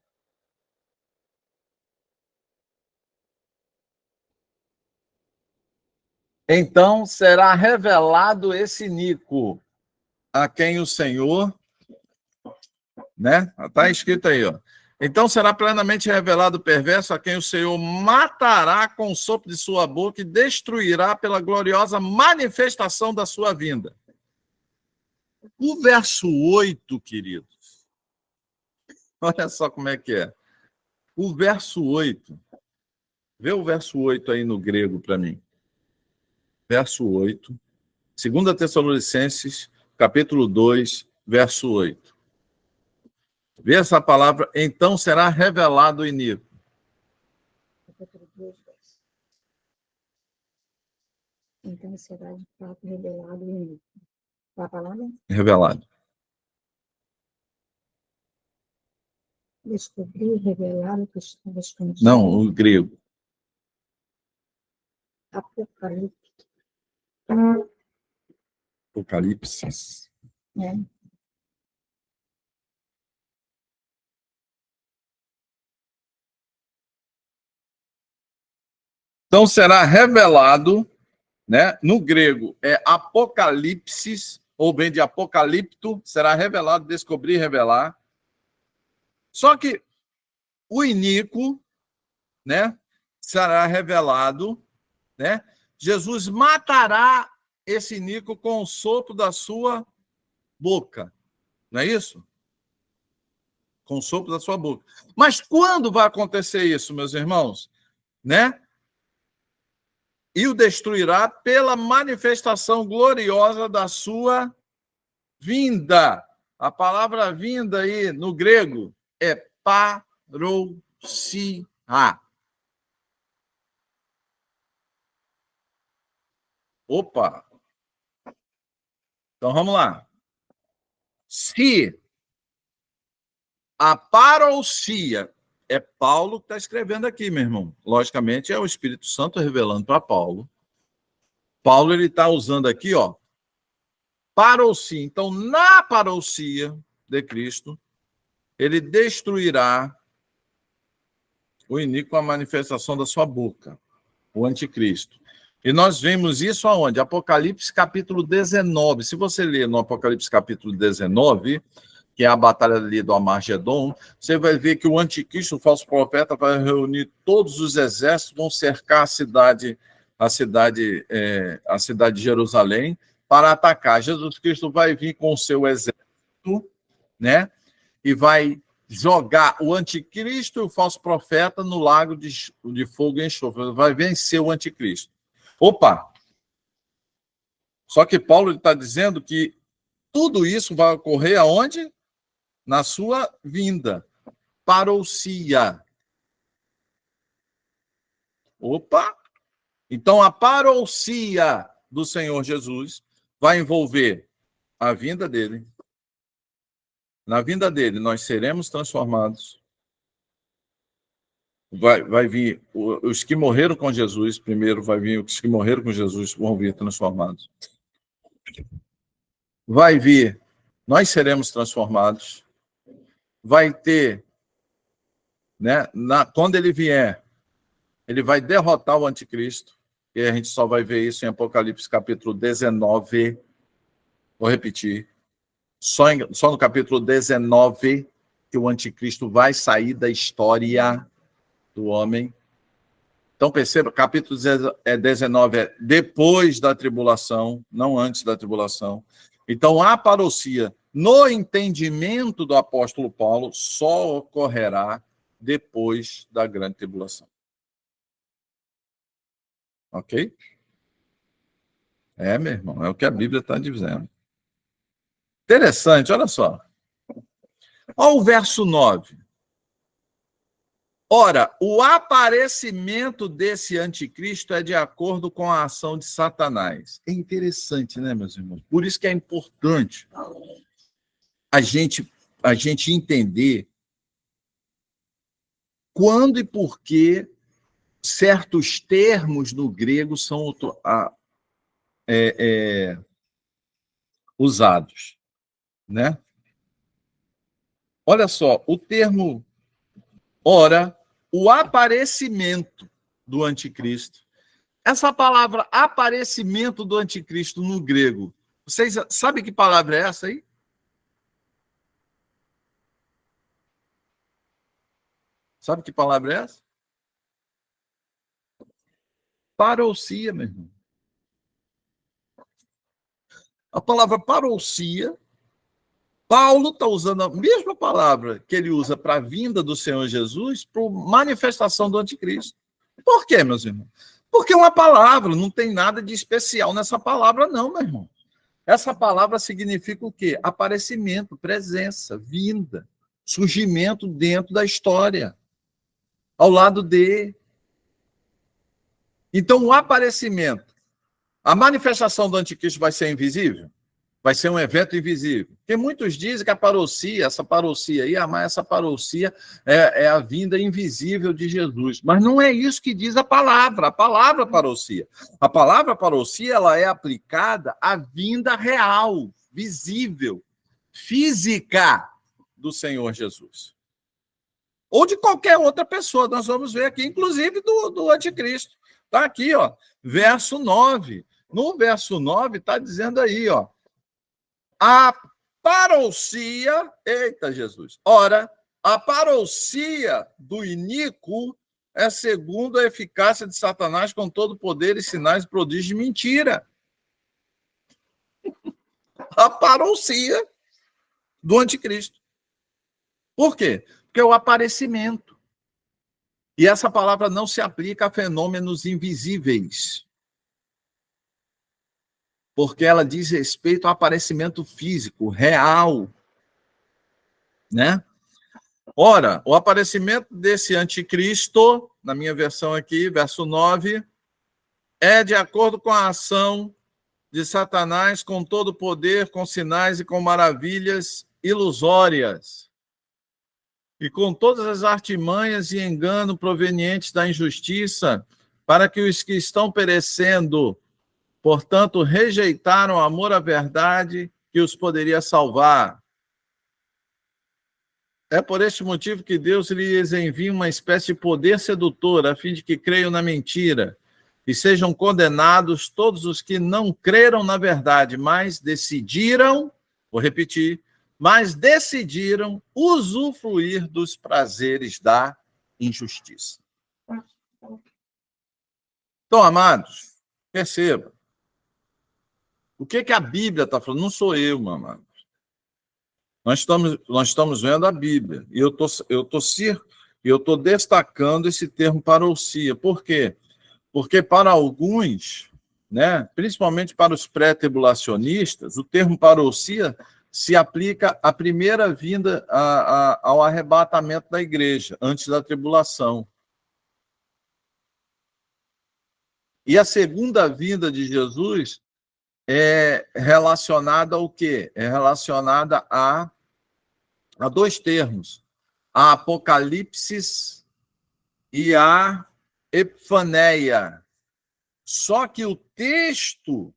Então será revelado esse iníquo, a quem o Senhor, né? Está escrito aí, ó. Então será plenamente revelado o perverso, a quem o Senhor matará com o sopro de sua boca e destruirá pela gloriosa manifestação da sua vinda. O verso 8, queridos, olha só como é que é. O verso 8, vê o verso 8 aí no grego para mim. Verso 8, 2 Tessalonicenses, capítulo 2, verso 8. Vê essa palavra, então será revelado o iníquo. Então será de fato revelado o iníquo. Qual a palavra? Revelado. Descobrir, revelar o que estava escondido. Não, o grego. Apocalipse. Apocalipse. É. Então será revelado, né? No grego é apocalipsis, ou vem de apocalipto, será revelado, descobrir, revelar. Só que o iníquo, né, será revelado, né? Jesus matará esse iníquo com o sopro da sua boca. Não é isso? Com o sopro da sua boca. Mas quando vai acontecer isso, meus irmãos? Né? E o destruirá pela manifestação gloriosa da sua vinda. A palavra vinda aí no grego é parousia. Opa! Então vamos lá. Se a parousia é Paulo que está escrevendo aqui, meu irmão. Logicamente, é o Espírito Santo revelando para Paulo. Paulo ele está usando aqui, ó, parousia. Então, na parousia de Cristo, ele destruirá o iníquo com a manifestação da sua boca, o anticristo. E nós vemos isso aonde? Apocalipse capítulo 19. Se você ler no Apocalipse capítulo 19, que é a batalha ali do Armagedon, você vai ver que o anticristo, o falso profeta, vai reunir todos os exércitos, vão cercar a cidade de Jerusalém para atacar. Jesus Cristo vai vir com o seu exército, né? E vai jogar o anticristo e o falso profeta no lago de fogo e enxofre. Vai vencer o anticristo. Opa! Só que Paulo está dizendo que tudo isso vai ocorrer aonde? Na sua vinda. Parousia. Opa! Então, a parousia do Senhor Jesus vai envolver a vinda dele. Na vinda dele, nós seremos transformados. Vai vir os que morreram com Jesus, primeiro vai vir os que morreram com Jesus, vão vir transformados. Vai vir, nós seremos transformados. Vai ter, né, quando ele vier, ele vai derrotar o anticristo, e a gente só vai ver isso em Apocalipse capítulo 19. Vou repetir. Só no capítulo 19 que o anticristo vai sair da história do homem. Então, perceba, capítulo 19 é depois da tribulação, não antes da tribulação. Então, a parousia, no entendimento do apóstolo Paulo, só ocorrerá depois da grande tribulação. Ok? Meu irmão, é o que a Bíblia está dizendo. Interessante, olha só. Olha o verso 9. Ora, o aparecimento desse anticristo é de acordo com a ação de Satanás. É interessante, né, meus irmãos? Por isso que é importante a gente entender quando e por que certos termos no grego são usados, né? Olha só, o termo, ora, o aparecimento do anticristo. Essa palavra aparecimento do anticristo no grego, vocês sabem que palavra é essa aí? Sabe que palavra é essa? Parousia, meu irmão. A palavra parousia, Paulo está usando a mesma palavra que ele usa para a vinda do Senhor Jesus, para a manifestação do anticristo. Por quê, meus irmãos? Porque é uma palavra, não tem nada de especial nessa palavra, não, meu irmão. Essa palavra significa o quê? Aparecimento, presença, vinda, surgimento dentro da história, ao lado de. Então, o aparecimento, a manifestação do anticristo vai ser invisível? Vai ser um evento invisível. Porque muitos dizem que a parousia, essa parousia aí, essa parousia é a vinda invisível de Jesus. Mas não é isso que diz a palavra parousia. A palavra parousia, ela é aplicada à vinda real, visível, física do Senhor Jesus. Ou de qualquer outra pessoa. Nós vamos ver aqui, inclusive do anticristo. Está aqui, ó, verso 9. No verso 9 está dizendo aí, ó, a parousia, eita Jesus, ora, a parousia do iníquo é segundo a eficácia de Satanás com todo poder e sinais e prodígios de mentira. A parousia do anticristo. Por quê? Porque é o aparecimento. E essa palavra não se aplica a fenômenos invisíveis, porque ela diz respeito ao aparecimento físico, real, né? Ora, o aparecimento desse anticristo, na minha versão aqui, verso 9, é de acordo com a ação de Satanás, com todo poder, com sinais e com maravilhas ilusórias, e com todas as artimanhas e engano provenientes da injustiça, para que os que estão perecendo, portanto, rejeitaram o amor à verdade que os poderia salvar. É por este motivo que Deus lhes envia uma espécie de poder sedutor, a fim de que creiam na mentira, e sejam condenados todos os que não creram na verdade, mas decidiram, vou repetir, mas decidiram usufruir dos prazeres da injustiça. Então, amados, perceba, o que a Bíblia está falando? Não sou eu, meu amado. Nós estamos vendo a Bíblia. E eu estou destacando esse termo parousia. Por quê? Porque para alguns, né, principalmente para os pré-tribulacionistas, o termo parousia se aplica à primeira vinda ao arrebatamento da igreja, antes da tribulação. E a segunda vinda de Jesus é relacionada ao quê? É relacionada a dois termos, a Apocalipse e a Epifaneia. Só que o texto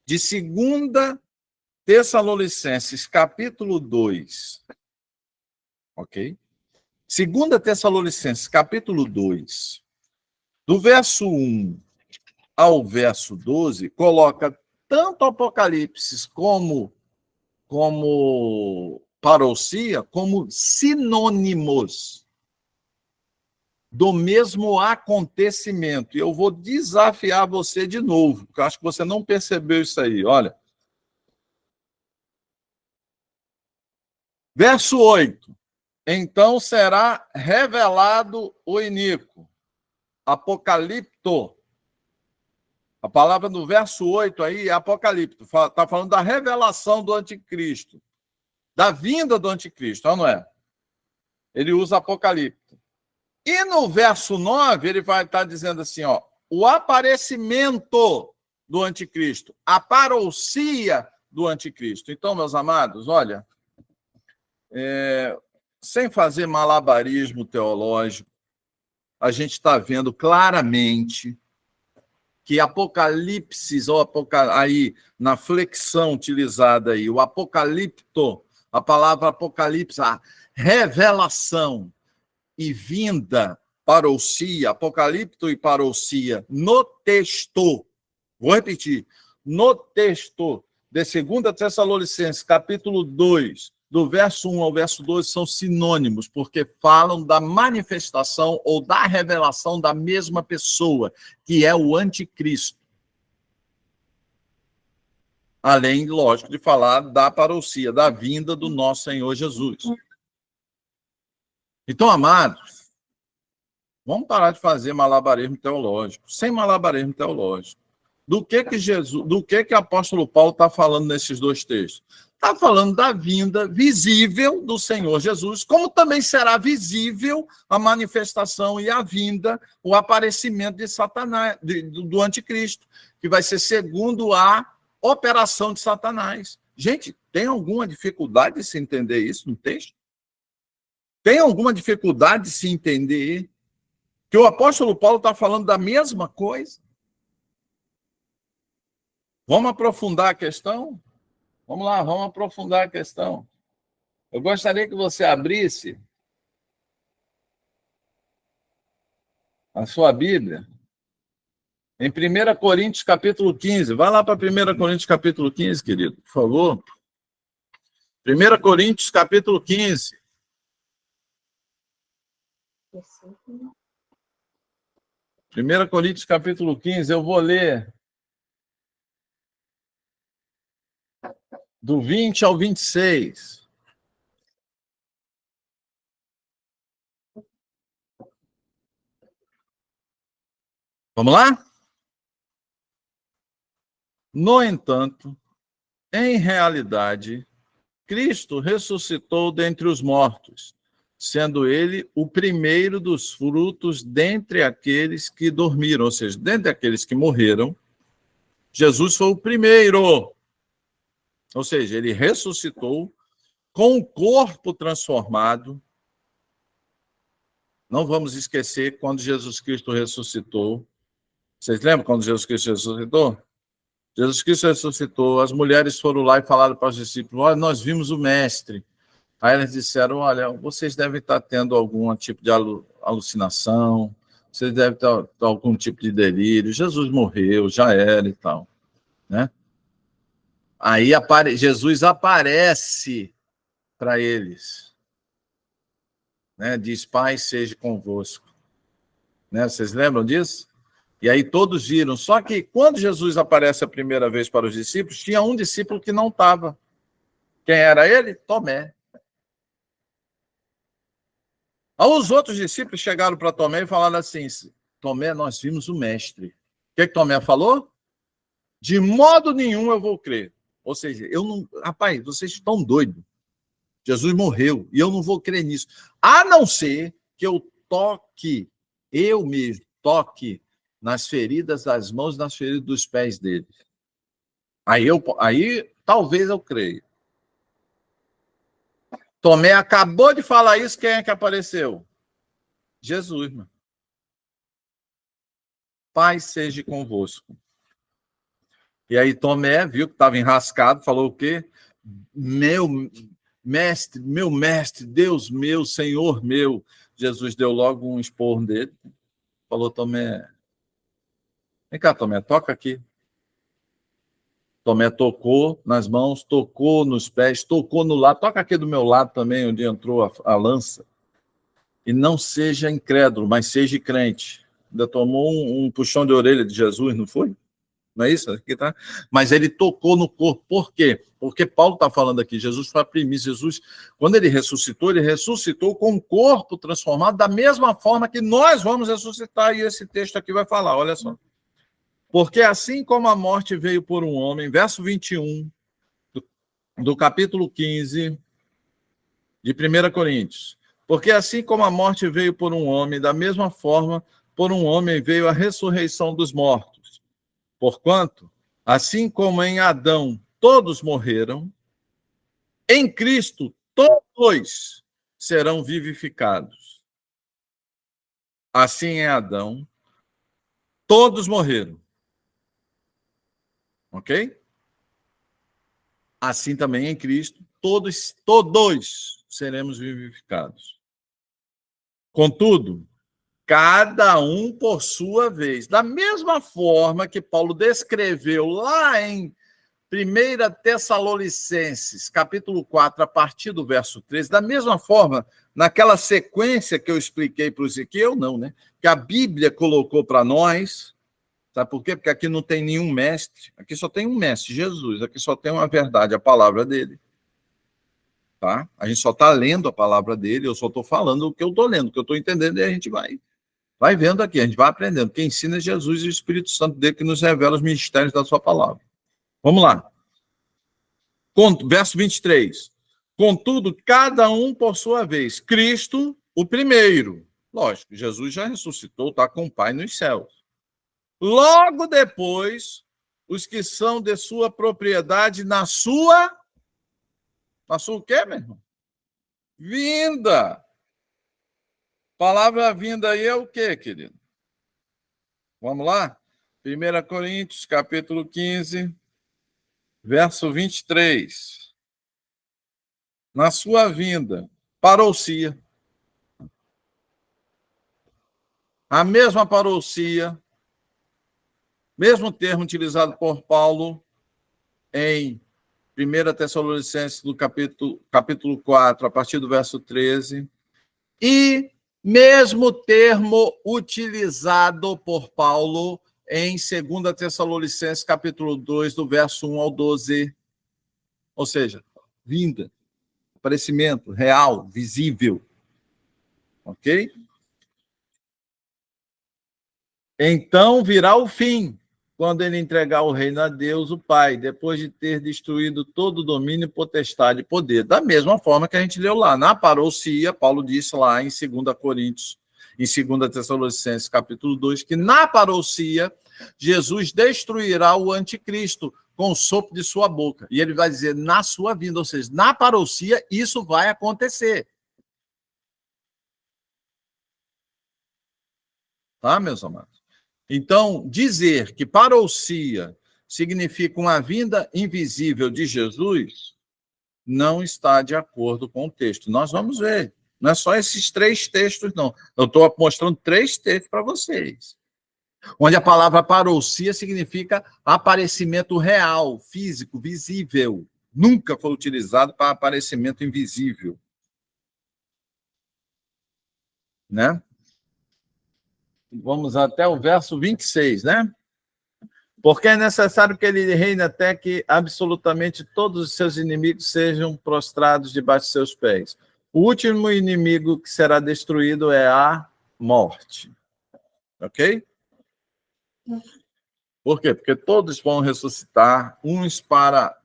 de 2 Tessalonicenses, capítulo 2, ok? 2 Tessalonicenses, capítulo 2, do verso 1 ao verso 12, coloca tanto Apocalipse como parousia, como sinônimos. do mesmo acontecimento. E eu vou desafiar você de novo, porque eu acho que você não percebeu isso aí. Olha. Verso 8. Então será revelado o iníquo. Apocalipto. A palavra do verso 8 aí é apocalipto. Está falando da revelação do anticristo. Da vinda do anticristo, não é? Ele usa apocalipto. E no verso 9, ele vai estar dizendo assim, ó, o aparecimento do anticristo, a parousia do anticristo. Então, meus amados, olha, sem fazer malabarismo teológico, a gente está vendo claramente que Apocalipse, ou aí na flexão utilizada aí, o apocalipto, a palavra apocalipse, a revelação e vinda, parousia, apocalipto e parousia, no texto, vou repetir, no texto de 2 Tessalonicenses, capítulo 2, do verso 1 ao verso 12, são sinônimos, porque falam da manifestação ou da revelação da mesma pessoa, que é o anticristo. Além, lógico, de falar da parousia, da vinda do nosso Senhor Jesus. Então, amados, vamos parar de fazer malabarismo teológico, sem malabarismo teológico. Do que o apóstolo Paulo está falando nesses dois textos? Está falando da vinda visível do Senhor Jesus, como também será visível a manifestação e a vinda, o aparecimento de Satanás, do anticristo, que vai ser segundo a operação de Satanás. Gente, tem alguma dificuldade de se entender isso no texto? Tem alguma dificuldade de se entender que o apóstolo Paulo está falando da mesma coisa? Vamos aprofundar a questão? Vamos lá, vamos aprofundar a questão. Eu gostaria que você abrisse a sua Bíblia em 1 Coríntios, capítulo 15. Vai lá para 1 Coríntios, capítulo 15, querido, por favor. 1 Coríntios, capítulo 15. 1 Coríntios, capítulo 15, eu vou ler do 20 ao 26. Vamos lá? No entanto, em realidade, Cristo ressuscitou dentre os mortos, sendo ele o primeiro dos frutos dentre aqueles que dormiram, ou seja, dentre aqueles que morreram, Jesus foi o primeiro. Ou seja, ele ressuscitou com o corpo transformado. Não vamos esquecer quando Jesus Cristo ressuscitou. Vocês lembram quando Jesus Cristo ressuscitou? Jesus Cristo ressuscitou, as mulheres foram lá e falaram para os discípulos, olha, nós vimos o mestre. Aí eles disseram, olha, vocês devem estar tendo algum tipo de alucinação, vocês devem ter algum tipo de delírio, Jesus morreu, já era e tal. Né? Aí Jesus aparece para eles. Né? Diz, Pai, seja convosco. Né? Vocês lembram disso? E aí todos viram. Só que quando Jesus aparece a primeira vez para os discípulos, tinha um discípulo que não estava. Quem era ele? Tomé. Aí os outros discípulos chegaram para Tomé e falaram assim, Tomé, nós vimos o mestre. O que Tomé falou? De modo nenhum eu vou crer. Ou seja, eu não... Rapaz, vocês estão doidos. Jesus morreu e eu não vou crer nisso. A não ser que eu toque, eu mesmo toque nas feridas das mãos e nas feridas dos pés dele. Aí talvez eu creia. Tomé acabou de falar isso, quem é que apareceu? Jesus, mano. Pai seja convosco. E aí Tomé viu que estava enrascado, falou o quê? Meu mestre, Deus meu, Senhor meu. Jesus deu logo um esporro nele. Falou, Tomé, vem cá, Tomé, toca aqui. Tomé tocou nas mãos, tocou nos pés, tocou no lado. Toca aqui do meu lado também, onde entrou a lança. E não seja incrédulo, mas seja crente. Ainda tomou um puxão de orelha de Jesus, não foi? Não é isso? Aqui tá. Mas ele tocou no corpo. Por quê? Porque Paulo está falando aqui, Jesus foi a primícia. Jesus, quando ele ressuscitou com um corpo transformado da mesma forma que nós vamos ressuscitar. E esse texto aqui vai falar, olha só. Porque assim como a morte veio por um homem, verso 21 do capítulo 15 de 1 Coríntios. Porque assim como a morte veio por um homem, da mesma forma, por um homem veio a ressurreição dos mortos. Porquanto, assim como em Adão todos morreram, em Cristo todos serão vivificados. Assim em Adão todos morreram. Ok? Assim também em Cristo todos seremos vivificados. Contudo, cada um por sua vez. Da mesma forma que Paulo descreveu lá em 1 Tessalonicenses, capítulo 4, a partir do verso 13, da mesma forma, naquela sequência que eu expliquei para o Ezequiel, não, né? Que a Bíblia colocou para nós, sabe por quê? Porque aqui não tem nenhum mestre, aqui só tem um mestre, Jesus, aqui só tem uma verdade, a palavra dele. Tá? A gente só está lendo a palavra dele, eu só estou falando o que eu estou lendo, o que eu estou entendendo, e a gente vai vendo aqui, a gente vai aprendendo. Quem ensina é Jesus e o Espírito Santo dele que nos revela os mistérios da sua palavra. Vamos lá. Verso 23. Contudo, cada um por sua vez. Cristo, o primeiro. Lógico, Jesus já ressuscitou, está com o Pai nos céus. Logo depois, os que são de sua propriedade na sua o quê, meu irmão? Vinda. Palavra vinda aí é o quê, querido? Vamos lá? 1 Coríntios, capítulo 15, verso 23. Na sua vinda, parousia. A mesma parousia, mesmo termo utilizado por Paulo em 1 Tessalonicenses, do capítulo 4, a partir do verso 13, e mesmo termo utilizado por Paulo em 2 Tessalonicenses, capítulo 2, do verso 1 ao 12. Ou seja, vinda, aparecimento real, visível. Ok? Então virá o fim, quando ele entregar o reino a Deus, o Pai, depois de ter destruído todo o domínio, potestade e poder. Da mesma forma que a gente leu lá, na parousia, Paulo disse lá em 2 Coríntios, em 2 Tessalonicenses, capítulo 2, que na parousia, Jesus destruirá o anticristo com o sopro de sua boca. E ele vai dizer, na sua vinda, ou seja, na parousia, isso vai acontecer. Tá, meus amados? Então, dizer que parousia significa uma vinda invisível de Jesus não está de acordo com o texto. Nós vamos ver. Não é só esses 3 textos, não. Eu estou mostrando 3 textos para vocês. Onde a palavra parousia significa aparecimento real, físico, visível. Nunca foi utilizado para aparecimento invisível. Né? Vamos até o verso 26, né? Porque é necessário que ele reine até que absolutamente todos os seus inimigos sejam prostrados debaixo de seus pés. O último inimigo que será destruído é a morte. Ok? Por quê? Porque todos vão ressuscitar, uns para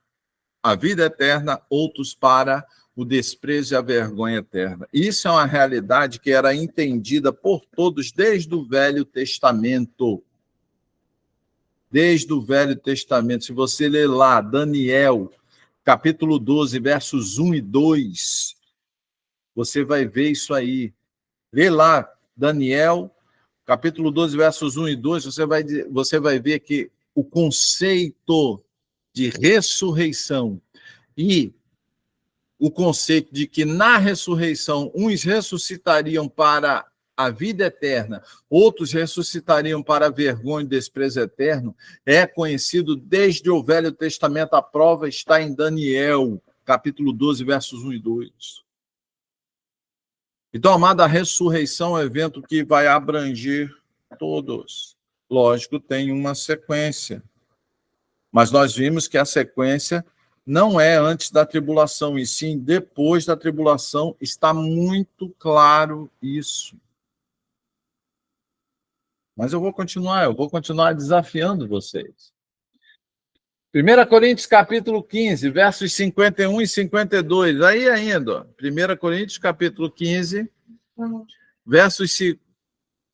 a vida eterna, outros para o desprezo e a vergonha eterna. Isso é uma realidade que era entendida por todos desde o Velho Testamento. Desde o Velho Testamento. Se você ler lá, Daniel, capítulo 12, versos 1 e 2, você vai ver isso aí. Lê lá, Daniel, capítulo 12, versos 1 e 2, você vai ver que o conceito de ressurreição e o conceito de que na ressurreição uns ressuscitariam para a vida eterna, outros ressuscitariam para a vergonha e desprezo eterno, é conhecido desde o Velho Testamento. A prova está em Daniel, capítulo 12, versos 1 e 2. Então, amada, a ressurreição é um evento que vai abranger todos. Lógico, tem uma sequência. Mas nós vimos que a sequência não é antes da tribulação, e sim depois da tribulação. Está muito claro isso. Mas eu vou continuar desafiando vocês. 1 Coríntios capítulo 15, versos 51 e 52. Aí ainda, 1 Coríntios capítulo 15, versos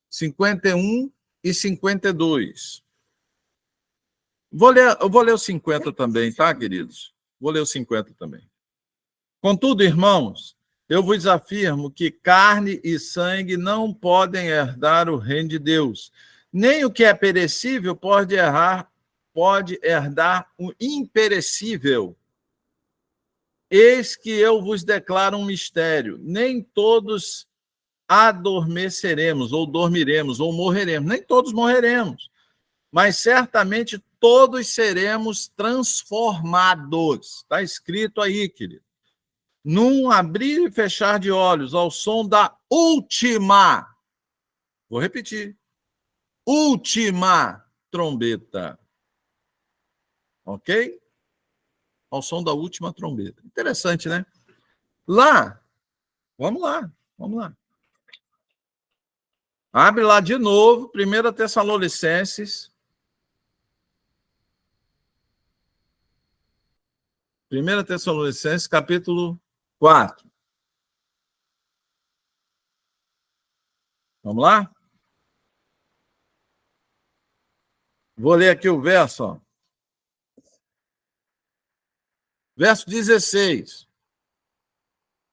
51 e 52. Eu vou ler o 50 também, tá, queridos? Vou ler o 50 também. Contudo, irmãos, eu vos afirmo que carne e sangue não podem herdar o reino de Deus. Nem o que é perecível pode herdar o imperecível. Eis que eu vos declaro um mistério. Nem todos adormeceremos, ou dormiremos, ou morreremos. Nem todos morreremos. Mas certamente todos seremos transformados. Está escrito aí, querido. Num abrir e fechar de olhos, ao som da última, vou repetir, última trombeta. Ok? Ao som da última trombeta. Interessante, né? Vamos lá. Abre lá de novo, 1 Tessalonicenses. 1 Tessalonicenses, capítulo 4. Vamos lá? Vou ler aqui o verso, ó. Verso 16.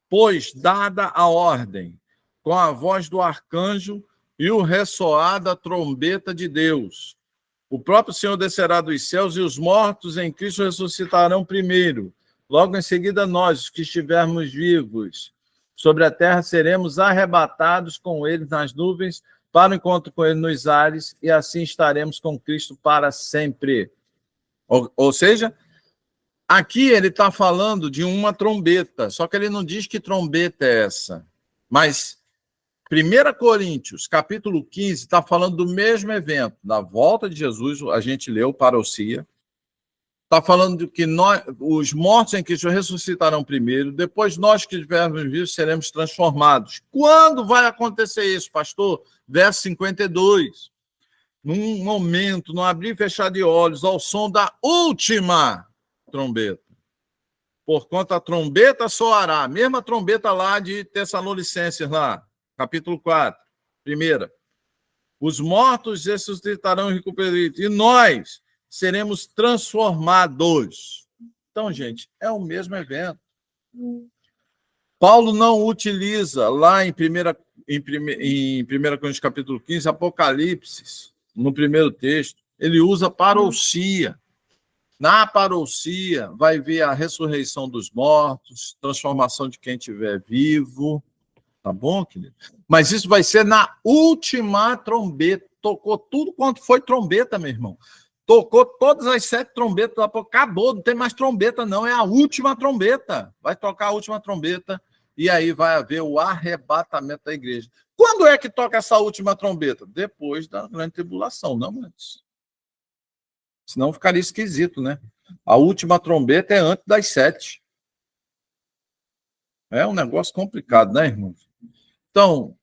Pois, dada a ordem, com a voz do arcanjo e o ressoar da trombeta de Deus, o próprio Senhor descerá dos céus e os mortos em Cristo ressuscitarão primeiro. Logo em seguida, nós, os que estivermos vivos sobre a terra, seremos arrebatados com eles nas nuvens para o encontro com ele nos ares, e assim estaremos com Cristo para sempre. Ou seja, aqui ele está falando de uma trombeta, só que ele não diz que trombeta é essa. Mas 1 Coríntios, capítulo 15, está falando do mesmo evento, da volta de Jesus, a gente leu, parousia. Está falando de que os mortos em Cristo ressuscitarão primeiro, depois nós que estivermos vivos seremos transformados. Quando vai acontecer isso, pastor? Verso 52. Num momento, no abrir e fechar de olhos, ao som da última trombeta. Porquanto a trombeta soará, a mesma trombeta lá de Tessalonicenses, lá, capítulo 4, primeira. Os mortos ressuscitarão e recuperarão, e nós seremos transformados. Então, gente, é o mesmo evento. Paulo não utiliza lá em 1 Coríntios capítulo 15, Apocalipse, no primeiro texto, ele usa parousia. Na parousia, vai ver a ressurreição dos mortos, transformação de quem estiver vivo. Tá bom, querido? Mas isso vai ser na última trombeta. Tocou tudo quanto foi trombeta, meu irmão. Tocou todas as 7 trombetas. Acabou, não tem mais trombeta, não. É a última trombeta. Vai tocar a última trombeta e aí vai haver o arrebatamento da igreja. Quando é que toca essa última trombeta? Depois da grande tribulação, não antes. Senão ficaria esquisito, né? A última trombeta é antes das 7. É um negócio complicado, né, irmão? Então,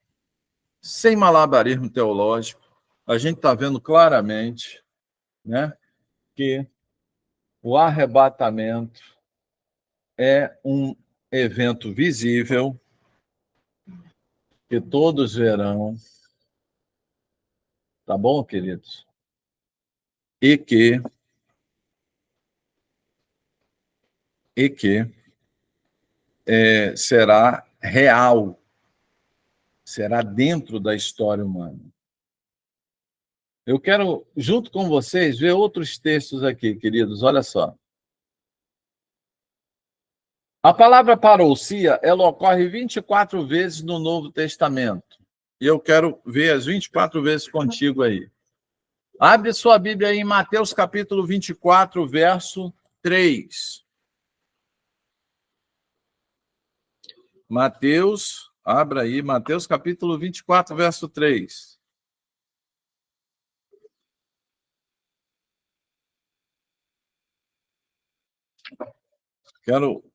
sem malabarismo teológico, a gente está vendo claramente, né, que o arrebatamento é um evento visível que todos verão, tá bom, queridos? E que será real, será dentro da história humana. Eu quero, junto com vocês, ver outros textos aqui, queridos. Olha só. A palavra parousia, ela ocorre 24 vezes no Novo Testamento. E eu quero ver as 24 vezes contigo aí. Abre sua Bíblia aí em Mateus capítulo 24, verso 3. Mateus, Abra aí, Mateus capítulo 24, verso 3.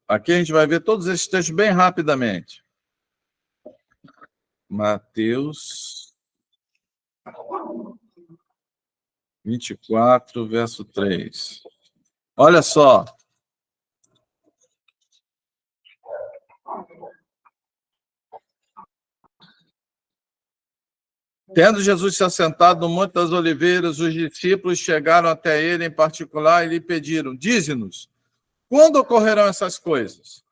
Aqui a gente vai ver todos esses textos bem rapidamente. Mateus 24, verso 3. Olha só. Tendo Jesus se assentado no Monte das Oliveiras, os discípulos chegaram até ele em particular e lhe pediram: dize-nos, quando ocorrerão essas coisas?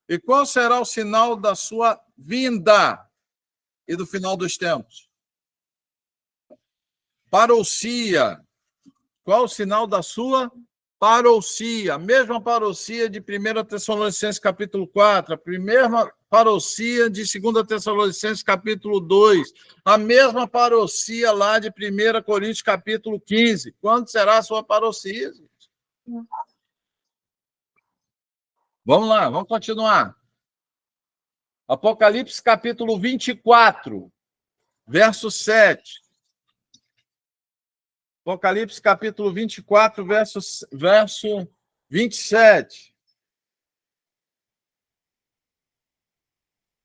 E qual será o sinal da sua vinda e do final dos tempos? Parousia. Qual o sinal da sua parousia? A mesma parousia de 1 Tessalonicenses capítulo 4, a mesma parousia de 2 Tessalonicenses capítulo 2, a mesma parousia lá de 1 Coríntios capítulo 15. Quando será a sua parousia? Vamos lá, vamos continuar. Apocalipse capítulo 24, verso 7. Apocalipse capítulo 24, verso 27.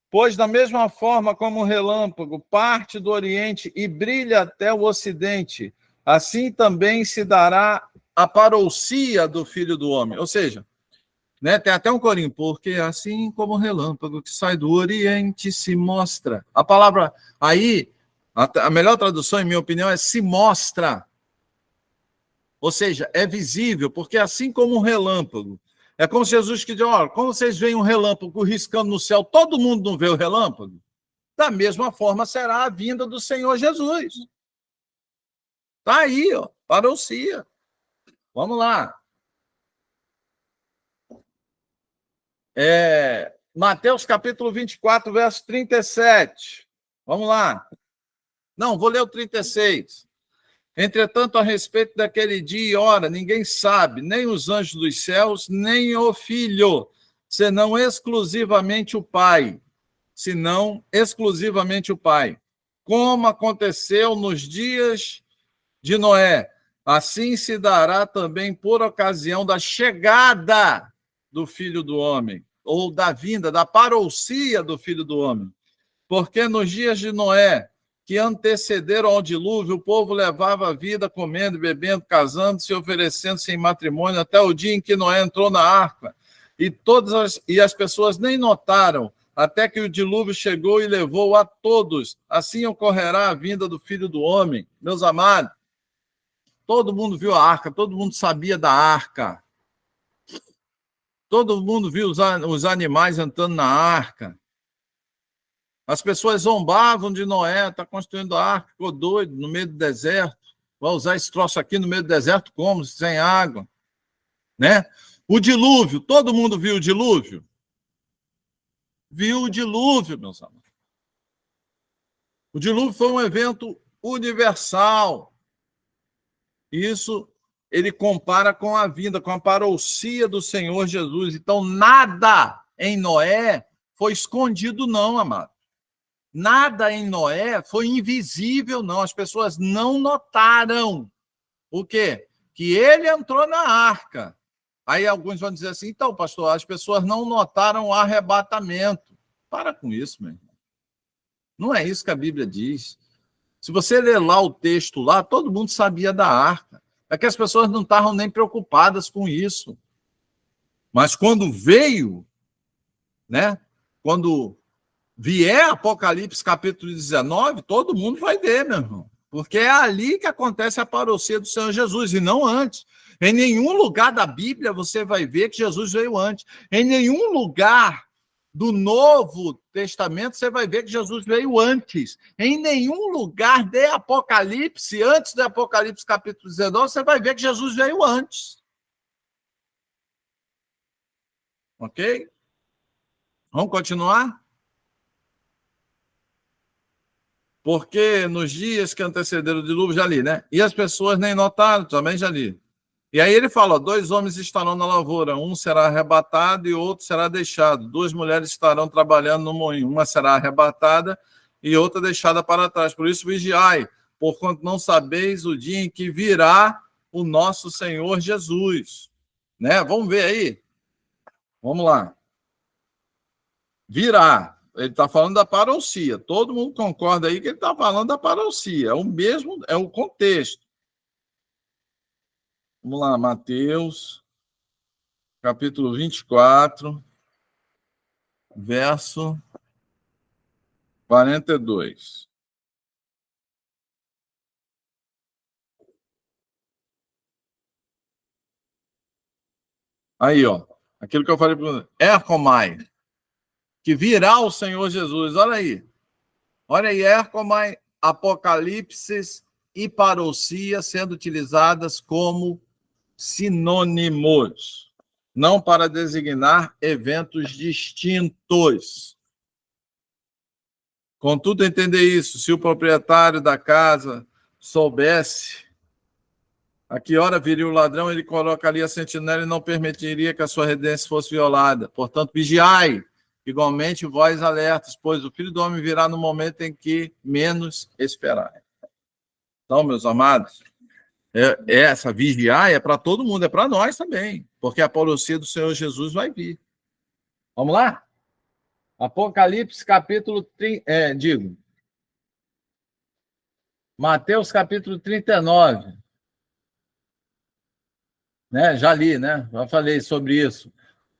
Pois da mesma forma como o relâmpago parte do Oriente e brilha até o Ocidente, assim também se dará a parousia do Filho do Homem. Ou seja, né, tem até um corinho, porque assim como o relâmpago que sai do Oriente se mostra. A palavra aí, a melhor tradução, em minha opinião, é se mostra. Ou seja, é visível, porque assim como um relâmpago, é como Jesus que diz, olha, como vocês veem um relâmpago riscando no céu, todo mundo não vê o relâmpago? Da mesma forma será a vinda do Senhor Jesus. Está aí, ó, parousia. Vamos lá. Mateus capítulo 24, verso 37. Vamos lá. Não, vou ler o 36. Entretanto, a respeito daquele dia e hora, ninguém sabe, nem os anjos dos céus, nem o Filho, senão exclusivamente o Pai. Senão exclusivamente o Pai. Como aconteceu nos dias de Noé, assim se dará também por ocasião da chegada do Filho do Homem, ou da vinda, da parousia do Filho do Homem. Porque nos dias de Noé, que antecederam ao dilúvio, o povo levava a vida comendo, bebendo, casando-se e oferecendo-se em matrimônio até o dia em que Noé entrou na arca. E as pessoas nem notaram, até que o dilúvio chegou e levou a todos. Assim ocorrerá a vinda do Filho do Homem. Meus amados, todo mundo viu a arca, todo mundo sabia da arca. Todo mundo viu os animais entrando na arca. As pessoas zombavam de Noé, está construindo a arca, ficou doido, no meio do deserto. Vai usar esse troço aqui no meio do deserto como? Sem água. Né? O dilúvio, todo mundo viu o dilúvio? Viu o dilúvio, meus amigos. O dilúvio foi um evento universal. Isso ele compara com a vinda, com a parousia do Senhor Jesus. Então, nada em Noé foi escondido, não, amado. Nada em Noé foi invisível, não. As pessoas não notaram. O quê? Que ele entrou na arca. Aí alguns vão dizer assim, então, pastor, as pessoas não notaram o arrebatamento. Para com isso, meu irmão. Não é isso que a Bíblia diz. Se você ler lá o texto lá, todo mundo sabia da arca. É que as pessoas não estavam nem preocupadas com isso. Mas quando veio, né? Quando vier Apocalipse capítulo 19, todo mundo vai ver, meu irmão. Porque é ali que acontece a parousia do Senhor Jesus, e não antes. Em nenhum lugar da Bíblia você vai ver que Jesus veio antes. Em nenhum lugar do Novo Testamento você vai ver que Jesus veio antes. Em nenhum lugar de Apocalipse, antes do Apocalipse capítulo 19, você vai ver que Jesus veio antes. Ok? Vamos continuar? Porque nos dias que antecederam o dilúvio, já li, né? E as pessoas nem notaram, também já li. E aí ele fala, 2 homens estarão na lavoura, um será arrebatado e outro será deixado. 2 mulheres estarão trabalhando no moinho, uma será arrebatada e outra deixada para trás. Por isso vigiai, porquanto não sabeis o dia em que virá o nosso Senhor Jesus. Né? Vamos ver aí. Vamos lá. Virá. Ele está falando da parousia. Todo mundo concorda aí que ele está falando da parousia. É o mesmo, é o contexto. Vamos lá, Mateus, capítulo 24, verso 42. Aí, ó, aquilo que eu falei para você, Ercomai, que virá o Senhor Jesus, olha aí, Ercomai, Apocalipse e parousia sendo utilizadas como sinônimos, não para designar eventos distintos. Contudo, entender isso, se o proprietário da casa soubesse a que hora viria o ladrão, ele colocaria a sentinela e não permitiria que a sua residência fosse violada. Portanto, vigiai, igualmente vós alertas, pois o Filho do Homem virá no momento em que menos esperai. Então, meus amados, essa vigiar é para todo mundo, é para nós também, porque a parousia do Senhor Jesus vai vir. Vamos lá? Apocalipse, capítulo... Mateus, capítulo 39. Né? Já li, né? Já falei sobre isso.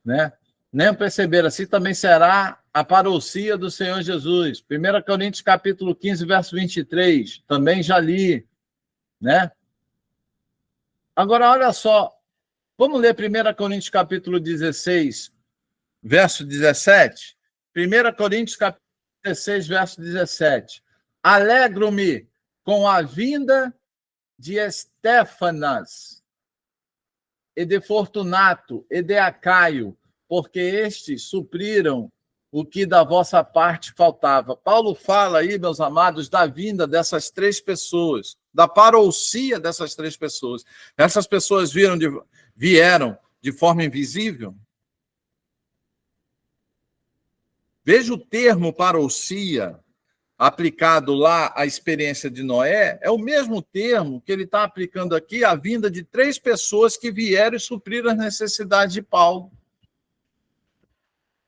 Né? Nem perceberam, assim também será a parousia do Senhor Jesus. 1 Coríntios, capítulo 15, verso 23. Também já li. Né? Agora, olha só, vamos ler 1 Coríntios capítulo 16, verso 17? 1 Coríntios capítulo 16, verso 17. Alegro-me com a vinda de Estéfanas, e de Fortunato, e de Acaio, porque estes supriram o que da vossa parte faltava. Paulo fala aí, meus amados, da vinda dessas 3 pessoas, da parousia dessas 3 pessoas. Essas pessoas vieram de forma invisível? Veja o termo parousia aplicado lá à experiência de Noé, é o mesmo termo que ele está aplicando aqui à vinda de 3 pessoas que vieram e supriram as necessidades de Paulo.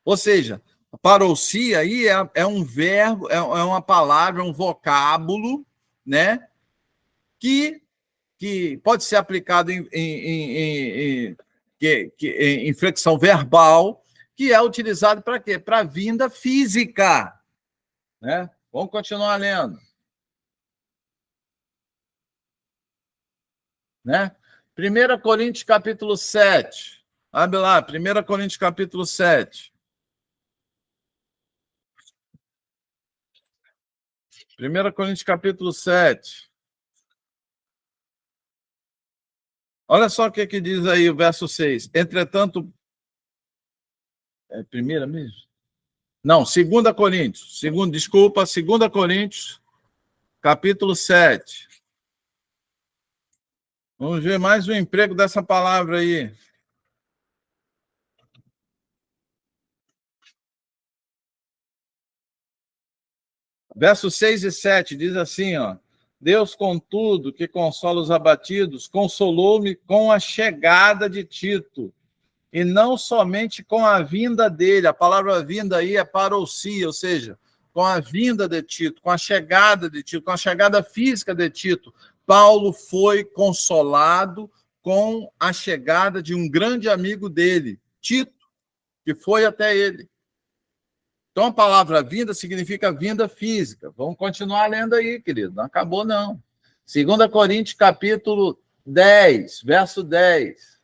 Ou seja, parousia aí é um verbo, é uma palavra, um vocábulo, né, que pode ser aplicado em flexão verbal, que é utilizado para quê? Para vinda física. Né? Vamos continuar lendo. Né? 1 Coríntios capítulo 7. Abre lá, 1 Coríntios capítulo 7. 1 Coríntios capítulo 7. Olha só o que diz aí o verso 6. Entretanto... É primeira mesmo? Não, 2 Coríntios. 2 Coríntios, capítulo 7. Vamos ver mais um emprego dessa palavra aí. Versos 6 e 7 diz assim, ó. Deus, contudo, que consola os abatidos, consolou-me com a chegada de Tito, e não somente com a vinda dele. A palavra vinda aí é parousia, ou seja, com a vinda de Tito, com a chegada de Tito, com a chegada física de Tito. Paulo foi consolado com a chegada de um grande amigo dele, Tito, que foi até ele. Então, a palavra vinda significa vinda física. Vamos continuar lendo aí, querido. Não acabou, não. 2 Coríntios, capítulo 10, verso 10.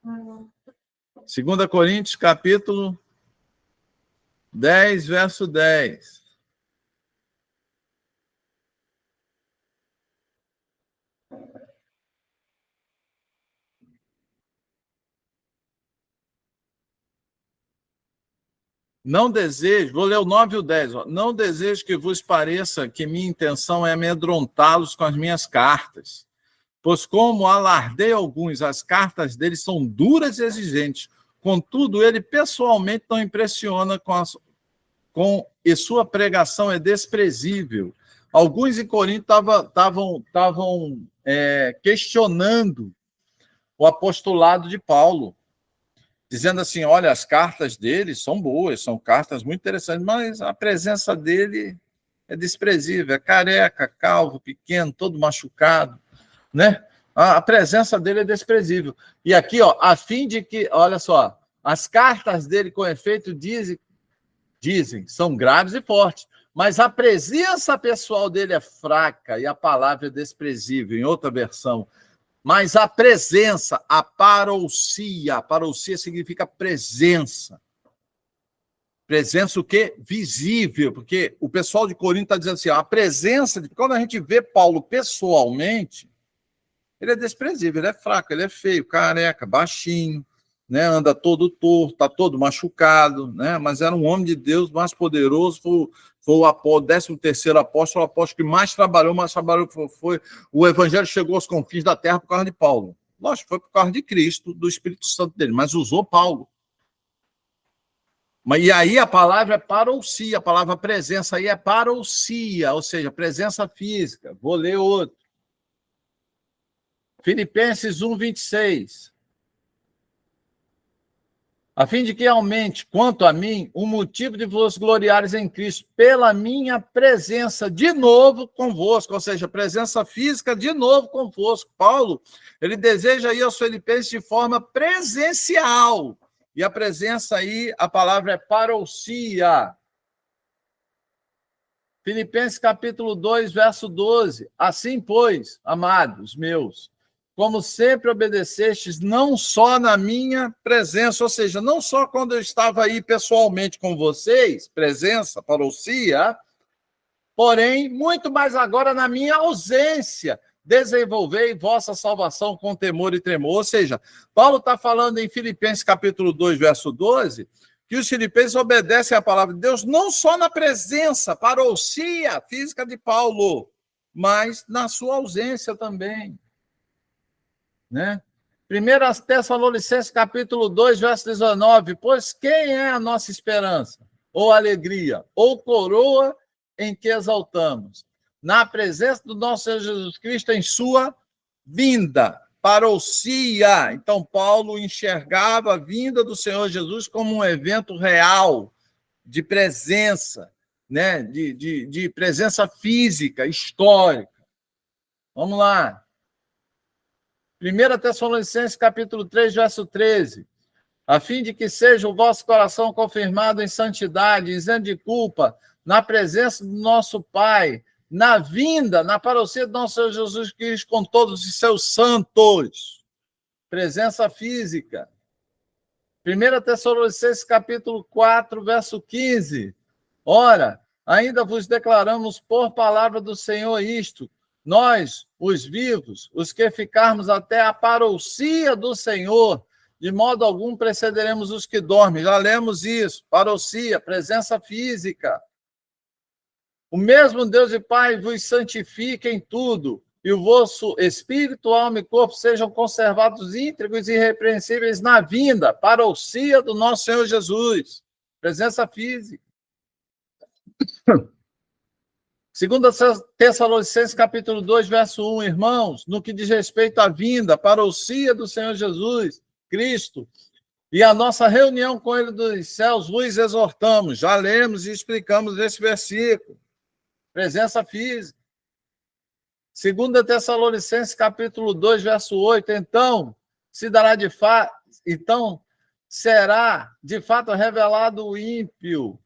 2 Coríntios, capítulo 10, verso 10. Não desejo, vou ler o 9 e o 10. Ó. Não desejo que vos pareça que minha intenção é amedrontá-los com as minhas cartas, Pois como alardei alguns, as cartas dele são duras e exigentes. Contudo, ele pessoalmente não impressiona e sua pregação é desprezível. Alguns em Corinto estavam questionando o apostolado de Paulo, dizendo assim, olha, as cartas dele são boas, são cartas muito interessantes, mas a presença dele é desprezível, é careca, calvo, pequeno, todo machucado, né? A presença dele é desprezível. E aqui, ó, a fim de que, olha só, as cartas dele com efeito dizem, são graves e fortes, mas a presença pessoal dele é fraca e a palavra é desprezível, em outra versão. Mas a presença, a parousia significa presença. Presença o quê? Visível, porque o pessoal de Corinto está dizendo assim, a presença, quando a gente vê Paulo pessoalmente, ele é desprezível, ele é fraco, ele é feio, careca, baixinho, né? Anda todo torto, está todo machucado, né? Mas era um homem de Deus mais poderoso, foi o 13º apóstolo, o apóstolo que mais trabalhou, foi o evangelho chegou aos confins da terra por causa de Paulo. Lógico, foi por causa de Cristo, do Espírito Santo dele, mas usou Paulo. E aí a palavra é parousia, a palavra presença aí é parousia, ou seja, presença física. Vou ler outro. Filipenses 1:26. A fim de que aumente, quanto a mim, o motivo de vos gloriares em Cristo, pela minha presença de novo convosco, ou seja, presença física de novo convosco. Paulo, ele deseja ir aos Filipenses de forma presencial. E a presença aí, a palavra é parousia. Filipenses capítulo 2, verso 12. Assim, pois, amados meus, como sempre obedecestes, não só na minha presença, ou seja, não só quando eu estava aí pessoalmente com vocês, presença, parousia, porém, muito mais agora na minha ausência, desenvolvei vossa salvação com temor e tremor. Ou seja, Paulo está falando em Filipenses capítulo 2, verso 12, que os filipenses obedecem à palavra de Deus não só na presença, parousia física de Paulo, mas na sua ausência também. Né? 1 Tessalonicenses capítulo 2, verso 19, pois quem é a nossa esperança? Ou alegria, ou coroa em que exaltamos? Na presença do nosso Senhor Jesus Cristo em sua vinda, parousia. Então, Paulo enxergava a vinda do Senhor Jesus como um evento real, de presença, né? de presença física, histórica. Vamos lá. 1 Tessalonicenses capítulo 3, verso 13. A fim de que seja o vosso coração confirmado em santidade, isento de culpa, na presença do nosso Pai, na vinda, na parousia do nosso Senhor Jesus Cristo com todos os seus santos. Presença física. 1 Tessalonicenses capítulo 4, verso 15. Ora, ainda vos declaramos por palavra do Senhor isto, nós, os vivos, os que ficarmos até a parousia do Senhor, de modo algum precederemos os que dormem. Já lemos isso, parousia, presença física. O mesmo Deus e Pai vos santifique em tudo, e o vosso espírito, alma e corpo sejam conservados íntegros e irrepreensíveis na vinda, parousia do nosso Senhor Jesus. Presença física. 2 Tessalonicenses capítulo 2, verso 1, irmãos, no que diz respeito à vinda, parousia do Senhor Jesus Cristo, e a nossa reunião com ele dos céus, vos exortamos. Já lemos e explicamos esse versículo. Presença física. 2 Tessalonicenses capítulo 2, verso 8, então será de fato revelado o ímpio,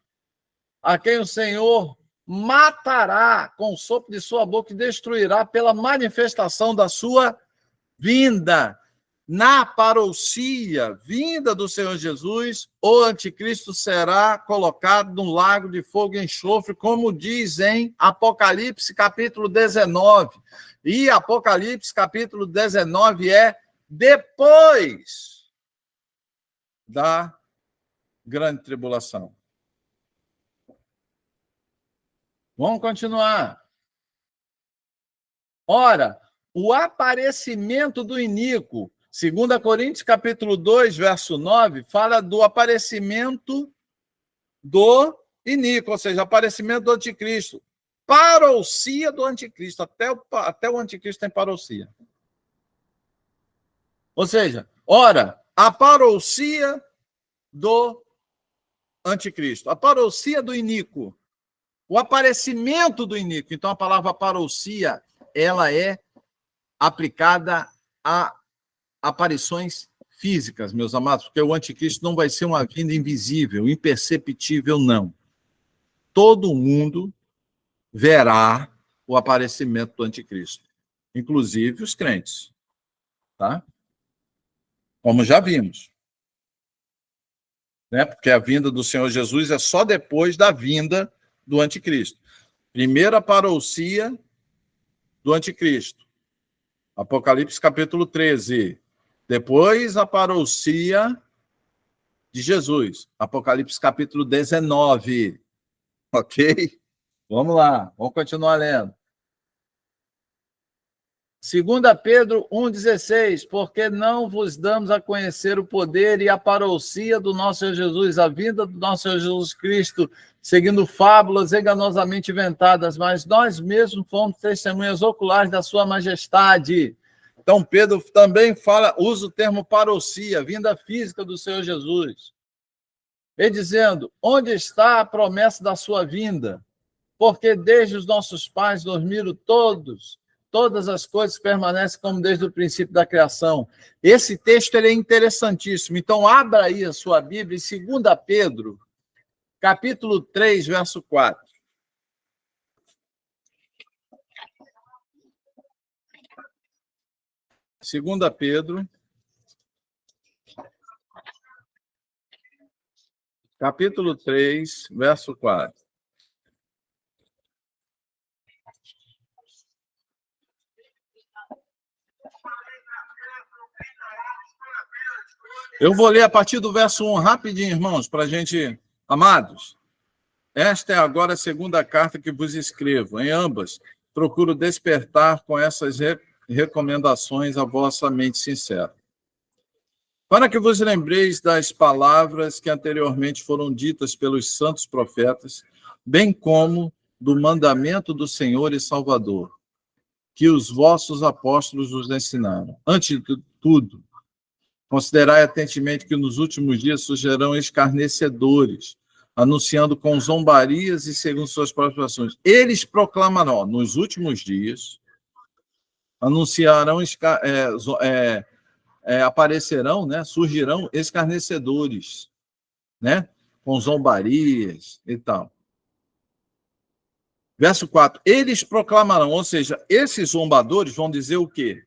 a quem o Senhor matará com o sopro de sua boca e destruirá pela manifestação da sua vinda. Na parousia, vinda do Senhor Jesus, o anticristo será colocado num lago de fogo e enxofre, como diz em Apocalipse capítulo 19. E Apocalipse capítulo 19 é depois da grande tribulação. Vamos continuar. Ora, o aparecimento do iníquo. 2 Coríntios, capítulo 2, verso 9, fala do aparecimento do iníquo, ou seja, aparecimento do anticristo. Parousia do anticristo. Até o anticristo tem parousia. Ou seja, ora, a parousia do anticristo, a parousia do iníquo, o aparecimento do iníquo. Então, a palavra parousia, ela é aplicada a aparições físicas, meus amados, porque o anticristo não vai ser uma vinda invisível, imperceptível, não. Todo mundo verá o aparecimento do anticristo, inclusive os crentes, tá? Como já vimos. Né? Porque a vinda do Senhor Jesus é só depois da vinda do anticristo. Primeira parousia do anticristo. Apocalipse capítulo 13. Depois a parousia de Jesus. Apocalipse capítulo 19. Ok? Vamos lá, vamos continuar lendo. 2 Pedro 1,16, porque não vos damos a conhecer o poder e a parousia do nosso Senhor Jesus, a vinda do nosso Senhor Jesus Cristo, seguindo fábulas enganosamente inventadas, mas nós mesmos fomos testemunhas oculares da sua majestade. Então, Pedro também usa o termo parousia, vinda física do Senhor Jesus. Ele dizendo, onde está a promessa da sua vinda? Porque desde os nossos pais dormiram todas as coisas permanecem como desde o princípio da criação. Esse texto ele é interessantíssimo. Então, abra aí a sua Bíblia em 2 Pedro, capítulo 3, verso 4. Segunda Pedro, capítulo 3, verso 4. Eu vou ler a partir do verso 1 rapidinho, irmãos, para a gente... Amados, esta é agora a segunda carta que vos escrevo. Em ambas, procuro despertar com essas recomendações a vossa mente sincera. Para que vos lembreis das palavras que anteriormente foram ditas pelos santos profetas, bem como do mandamento do Senhor e Salvador, que os vossos apóstolos vos ensinaram. Antes de tudo, considerai atentamente que nos últimos dias surgirão escarnecedores, anunciando com zombarias e segundo suas próprias ações. Eles proclamarão, nos últimos dias, anunciarão, aparecerão, né, surgirão escarnecedores, né, com zombarias e tal. Verso 4, eles proclamarão, ou seja, esses zombadores vão dizer o quê?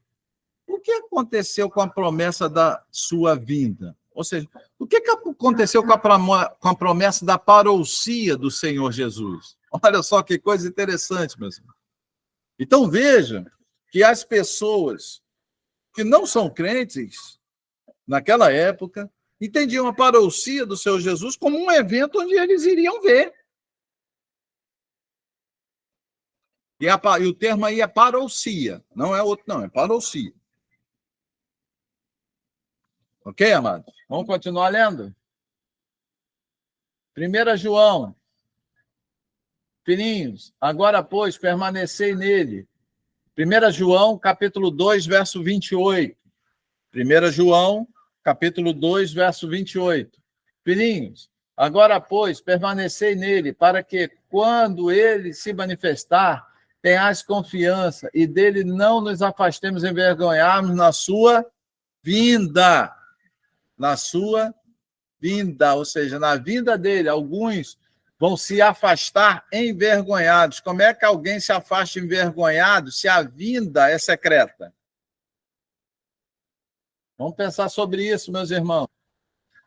O que aconteceu com a promessa da sua vinda? Ou seja, o que aconteceu com a promessa da parousia do Senhor Jesus? Olha só que coisa interessante, meus irmãos. Então, veja que as pessoas que não são crentes, naquela época, entendiam a parousia do Senhor Jesus como um evento onde eles iriam ver. E o termo aí é parousia, não é outro, não, é parousia. Ok, amados? Vamos continuar lendo? 1 João. Filhinhos, agora, pois, permanecei nele. 1 João, capítulo 2, verso 28. 1 João, capítulo 2, verso 28. Filhinhos, agora, pois, permanecei nele, para que, quando ele se manifestar, tenhais confiança e dele não nos afastemos envergonharmos na sua vinda. Na sua vinda, ou seja, na vinda dele, alguns vão se afastar envergonhados. Como é que alguém se afasta envergonhado se a vinda é secreta? Vamos pensar sobre isso, meus irmãos.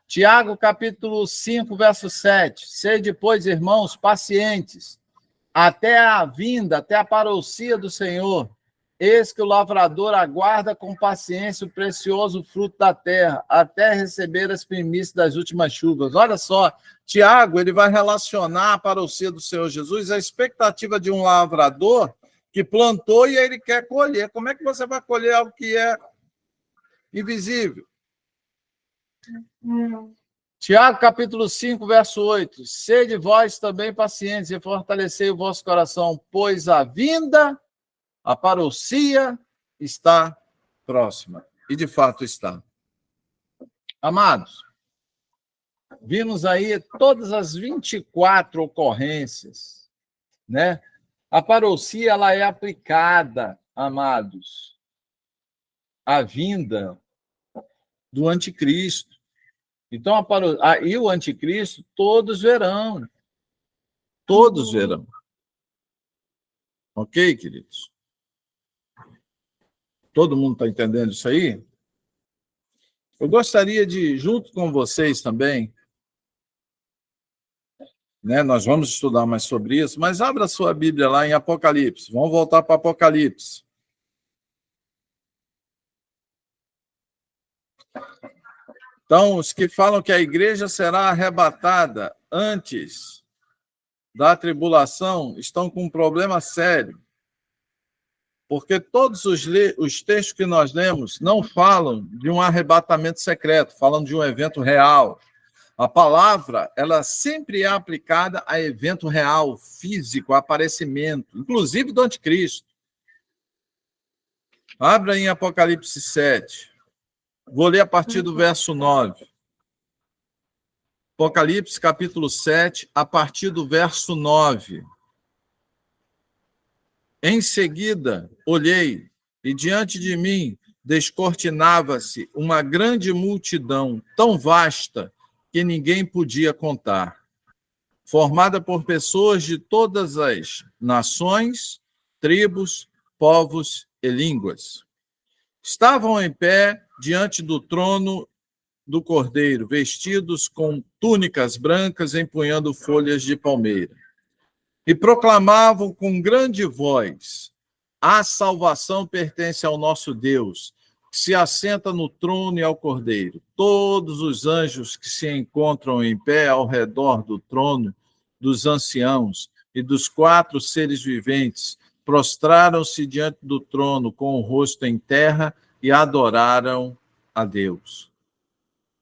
Tiago, capítulo 5, verso 7. Sede, pois, irmãos, pacientes, até a vinda, até a parousia do Senhor. Eis que o lavrador aguarda com paciência o precioso fruto da terra, até receber as primícias das últimas chuvas. Olha só, Tiago, ele vai relacionar a parousia do Senhor Jesus à expectativa de um lavrador que plantou e ele quer colher. Como é que você vai colher algo que é invisível? Tiago, capítulo 5, verso 8. Sede vós também pacientes e fortalecei o vosso coração, pois a vinda, a parousia, está próxima. E de fato está. Amados, vimos aí todas as 24 ocorrências, né? A parousia, ela é aplicada, amados, à vinda do anticristo. Então, e o anticristo, todos verão. Todos verão. Ok, queridos? Todo mundo está entendendo isso aí? Eu gostaria de, junto com vocês também, né, nós vamos estudar mais sobre isso, mas abra sua Bíblia lá em Apocalipse. Vamos voltar para Apocalipse. Então, os que falam que a igreja será arrebatada antes da tribulação estão com um problema sério. Porque todos os textos que nós lemos não falam de um arrebatamento secreto, falam de um evento real. A palavra, ela sempre é aplicada a evento real, físico, aparecimento, inclusive do anticristo. Abra em Apocalipse 7. Vou ler a partir do verso 9. Apocalipse, capítulo 7, a partir do verso 9. Em seguida, olhei, e diante de mim descortinava-se uma grande multidão, tão vasta que ninguém podia contar, formada por pessoas de todas as nações, tribos, povos e línguas. Estavam em pé diante do trono do Cordeiro, vestidos com túnicas brancas, empunhando folhas de palmeira. E proclamavam com grande voz: a salvação pertence ao nosso Deus, que se assenta no trono e ao Cordeiro. Todos os anjos que se encontram em pé ao redor do trono, dos anciãos e dos 4 seres viventes, prostraram-se diante do trono com o rosto em terra e adoraram a Deus,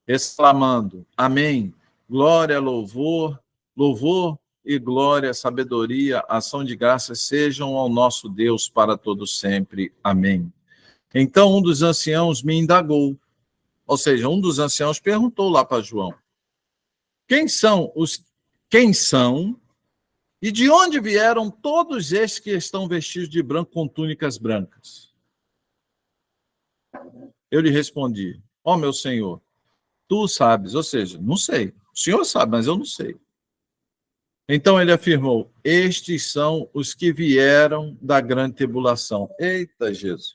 exclamando: Amém, glória, louvor e glória, sabedoria, ação de graças sejam ao nosso Deus para todo sempre. Amém. Então um dos anciãos me indagou, ou seja, um dos anciãos perguntou lá para João: quem são e de onde vieram todos estes que estão vestidos de branco com túnicas brancas? Eu lhe respondi: ó meu Senhor, tu sabes, ou seja, não sei. O Senhor sabe, mas eu não sei. Então ele afirmou: estes são os que vieram da grande tribulação. Eita, Jesus!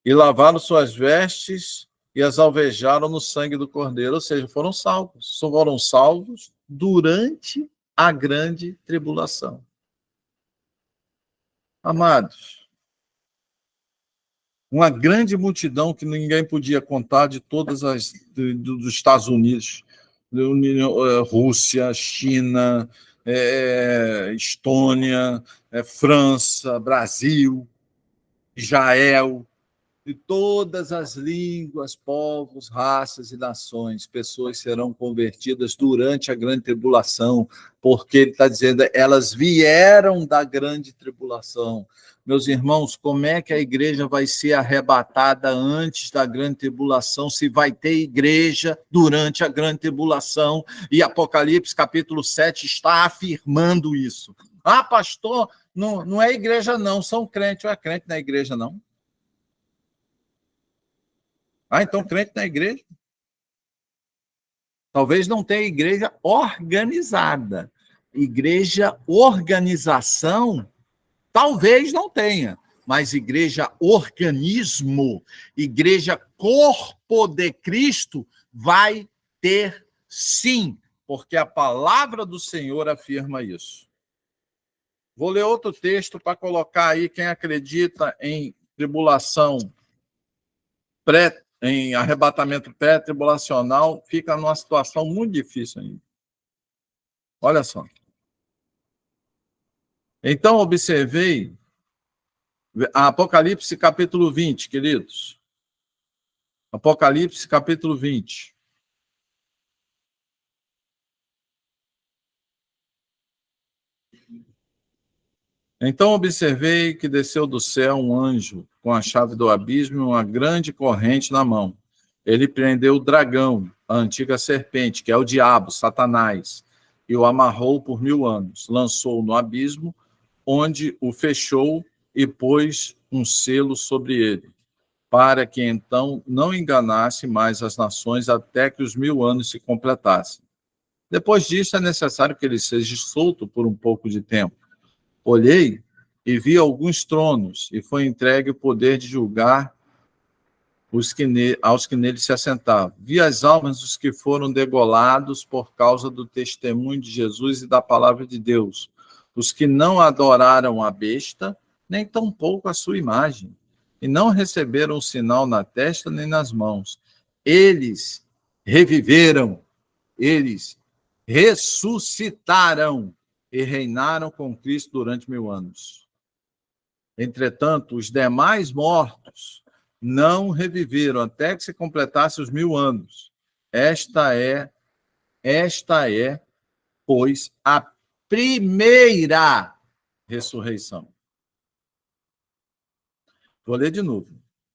E lavaram suas vestes e as alvejaram no sangue do Cordeiro, ou seja, foram salvos. Foram salvos durante a grande tribulação. Amados, uma grande multidão que ninguém podia contar de todas as dos Estados Unidos, Rússia, China, Estônia, França, Brasil, Israel, de todas as línguas, povos, raças e nações, pessoas serão convertidas durante a grande tribulação, porque ele está dizendo, elas vieram da grande tribulação. Meus irmãos, como é que a igreja vai ser arrebatada antes da grande tribulação, se vai ter igreja durante a grande tribulação? E Apocalipse, capítulo 7, está afirmando isso. Ah, pastor, não é igreja não, são crentes. Não é crente na igreja não? Ah, então crente na igreja? Talvez não tenha igreja organizada. Igreja organização, talvez não tenha, mas igreja organismo, igreja corpo de Cristo, vai ter sim, porque a palavra do Senhor afirma isso. Vou ler outro texto para colocar aí quem acredita em tribulação em arrebatamento pré-tribulacional, fica numa situação muito difícil ainda. Olha só. Então, observei Apocalipse capítulo 20, queridos. Apocalipse capítulo 20. Então observei que desceu do céu um anjo com a chave do abismo e uma grande corrente na mão. Ele prendeu o dragão, a antiga serpente, que é o diabo, Satanás, e o amarrou por 1000 anos. Lançou-o no abismo, onde o fechou e pôs um selo sobre ele, para que então não enganasse mais as nações até que os 1000 anos se completassem. Depois disso, é necessário que ele seja solto por um pouco de tempo. Olhei e vi alguns tronos, e foi entregue o poder de julgar aos que nele se assentavam. Vi as almas dos que foram degolados por causa do testemunho de Jesus e da palavra de Deus, os que não adoraram a besta, nem tampouco a sua imagem, e não receberam o sinal na testa nem nas mãos. Eles reviveram, eles ressuscitaram e reinaram com Cristo durante 1000 anos. Entretanto, os demais mortos não reviveram até que se completasse os 1000 anos. Esta é, pois, a primeira ressurreição. Vou ler de novo.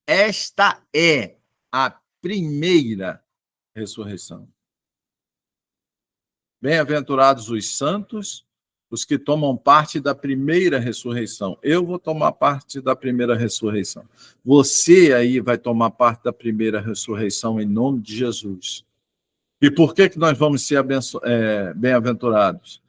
Esta é a primeira ressurreição. Bem-aventurados os santos, os que tomam parte da primeira ressurreição. Eu vou tomar parte da primeira ressurreição. Você aí vai tomar parte da primeira ressurreição em nome de Jesus. E por que nós vamos ser bem-aventurados?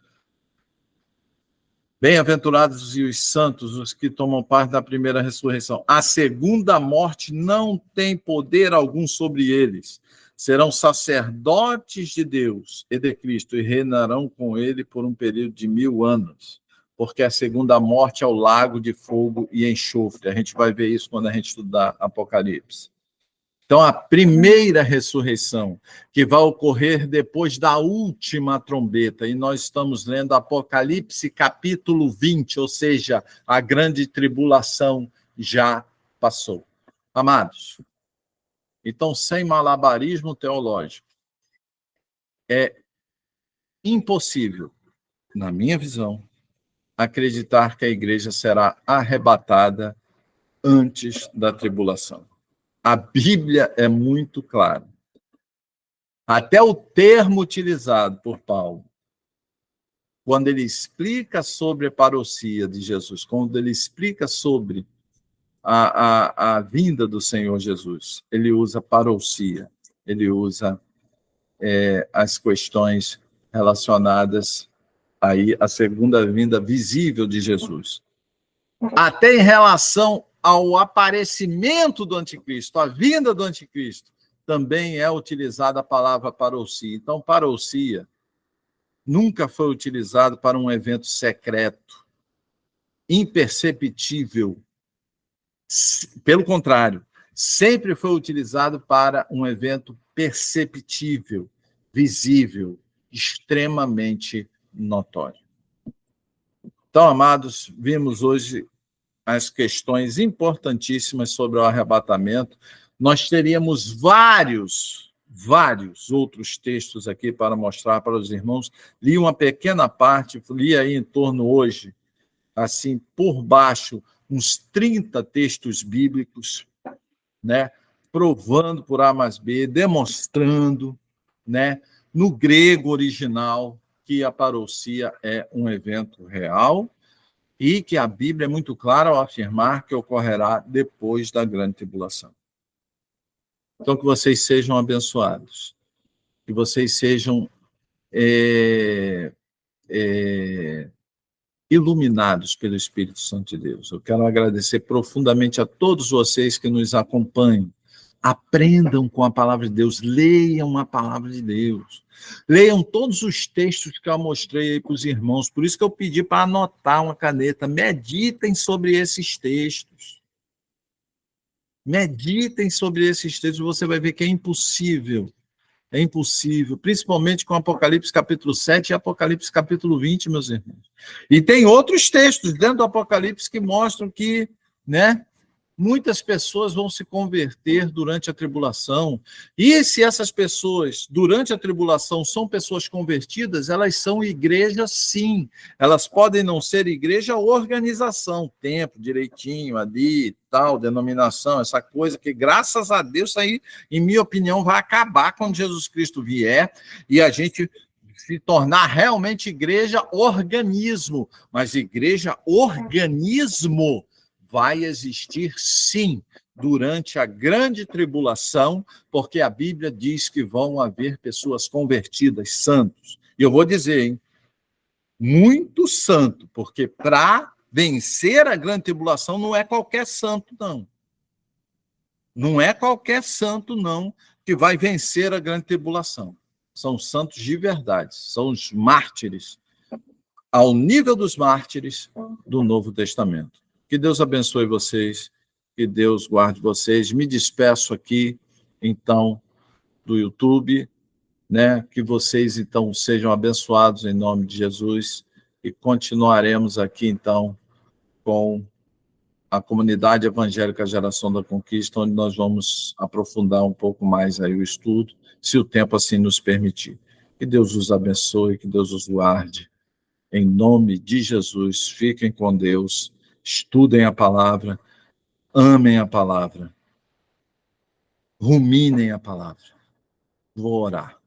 Bem-aventurados e os santos, os que tomam parte da primeira ressurreição. A segunda morte não tem poder algum sobre eles. Serão sacerdotes de Deus e de Cristo e reinarão com ele por um período de 1000 anos, porque a segunda morte é o lago de fogo e enxofre. A gente vai ver isso quando a gente estudar Apocalipse. Então, a primeira ressurreição, que vai ocorrer depois da última trombeta, e nós estamos lendo Apocalipse capítulo 20, ou seja, a grande tribulação já passou. Amados, então, sem malabarismo teológico, é impossível, na minha visão, acreditar que a igreja será arrebatada antes da tribulação. A Bíblia é muito clara. Até o termo utilizado por Paulo, quando ele explica sobre a parousia de Jesus, quando ele explica sobre a vinda do Senhor Jesus, ele usa parousia, ele usa as questões relacionadas aí à segunda vinda visível de Jesus. Até em relação ao aparecimento do anticristo, a vinda do anticristo, também é utilizada a palavra parousia. Então, parousia nunca foi utilizado para um evento secreto, imperceptível. Pelo contrário, sempre foi utilizado para um evento perceptível, visível, extremamente notório. Então, amados, vimos hoje as questões importantíssimas sobre o arrebatamento. Nós teríamos vários outros textos aqui para mostrar para os irmãos. Li uma pequena parte, li aí em torno hoje, assim, por baixo, uns 30 textos bíblicos, né, provando por A mais B, demonstrando, né, no grego original, que a parousia é um evento real e que a Bíblia é muito clara ao afirmar que ocorrerá depois da grande tribulação. Então, que vocês sejam abençoados, que vocês sejam iluminados pelo Espírito Santo de Deus. Eu quero agradecer profundamente a todos vocês que nos acompanham. Aprendam com a palavra de Deus, leiam a palavra de Deus. Leiam todos os textos que eu mostrei aí para os irmãos. Por isso que eu pedi para anotar uma caneta. Meditem sobre esses textos. Meditem sobre esses textos, você vai ver que é impossível É impossível, principalmente com Apocalipse capítulo 7 e Apocalipse capítulo 20, meus irmãos. E tem outros textos dentro do Apocalipse que mostram que, né, muitas pessoas vão se converter durante a tribulação. E se essas pessoas, durante a tribulação, são pessoas convertidas, elas são igreja, sim. Elas podem não ser igreja ou organização, templo direitinho ali, tal, denominação, essa coisa que, graças a Deus, isso aí, em minha opinião, vai acabar quando Jesus Cristo vier e a gente se tornar realmente igreja organismo. Mas igreja organismo vai existir, sim, durante a grande tribulação, porque a Bíblia diz que vão haver pessoas convertidas, santos. E eu vou dizer, hein, muito santo, porque para vencer a grande tribulação não é qualquer santo, não. Não é qualquer santo, não, que vai vencer a grande tribulação. São santos de verdade, são os mártires, ao nível dos mártires do Novo Testamento. Que Deus abençoe vocês, que Deus guarde vocês. Me despeço aqui, então, do YouTube, né? Que vocês, então, sejam abençoados em nome de Jesus e continuaremos aqui, então, com a comunidade evangélica Geração da Conquista, onde nós vamos aprofundar um pouco mais aí o estudo, se o tempo assim nos permitir. Que Deus os abençoe, que Deus os guarde. Em nome de Jesus, fiquem com Deus. Estudem a palavra, amem a palavra, ruminem a palavra. Vou orar.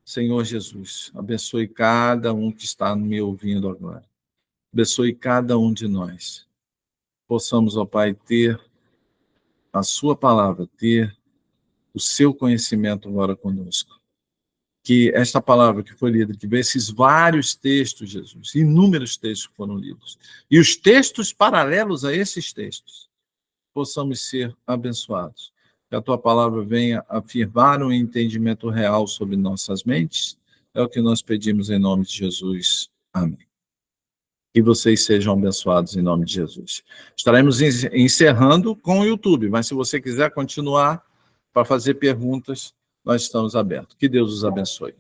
Senhor Jesus, abençoe cada um que está me ouvindo agora. Abençoe cada um de nós. Possamos, ó Pai, ter a sua palavra, ter o seu conhecimento agora conosco. Que esta palavra que foi lida, que esses vários textos, Jesus, inúmeros textos que foram lidos, e os textos paralelos a esses textos, possamos ser abençoados. Que a tua palavra venha afirmar um entendimento real sobre nossas mentes. É o que nós pedimos em nome de Jesus. Amém. Que vocês sejam abençoados em nome de Jesus. Estaremos encerrando com o YouTube, mas se você quiser continuar para fazer perguntas, nós estamos abertos. Que Deus os abençoe.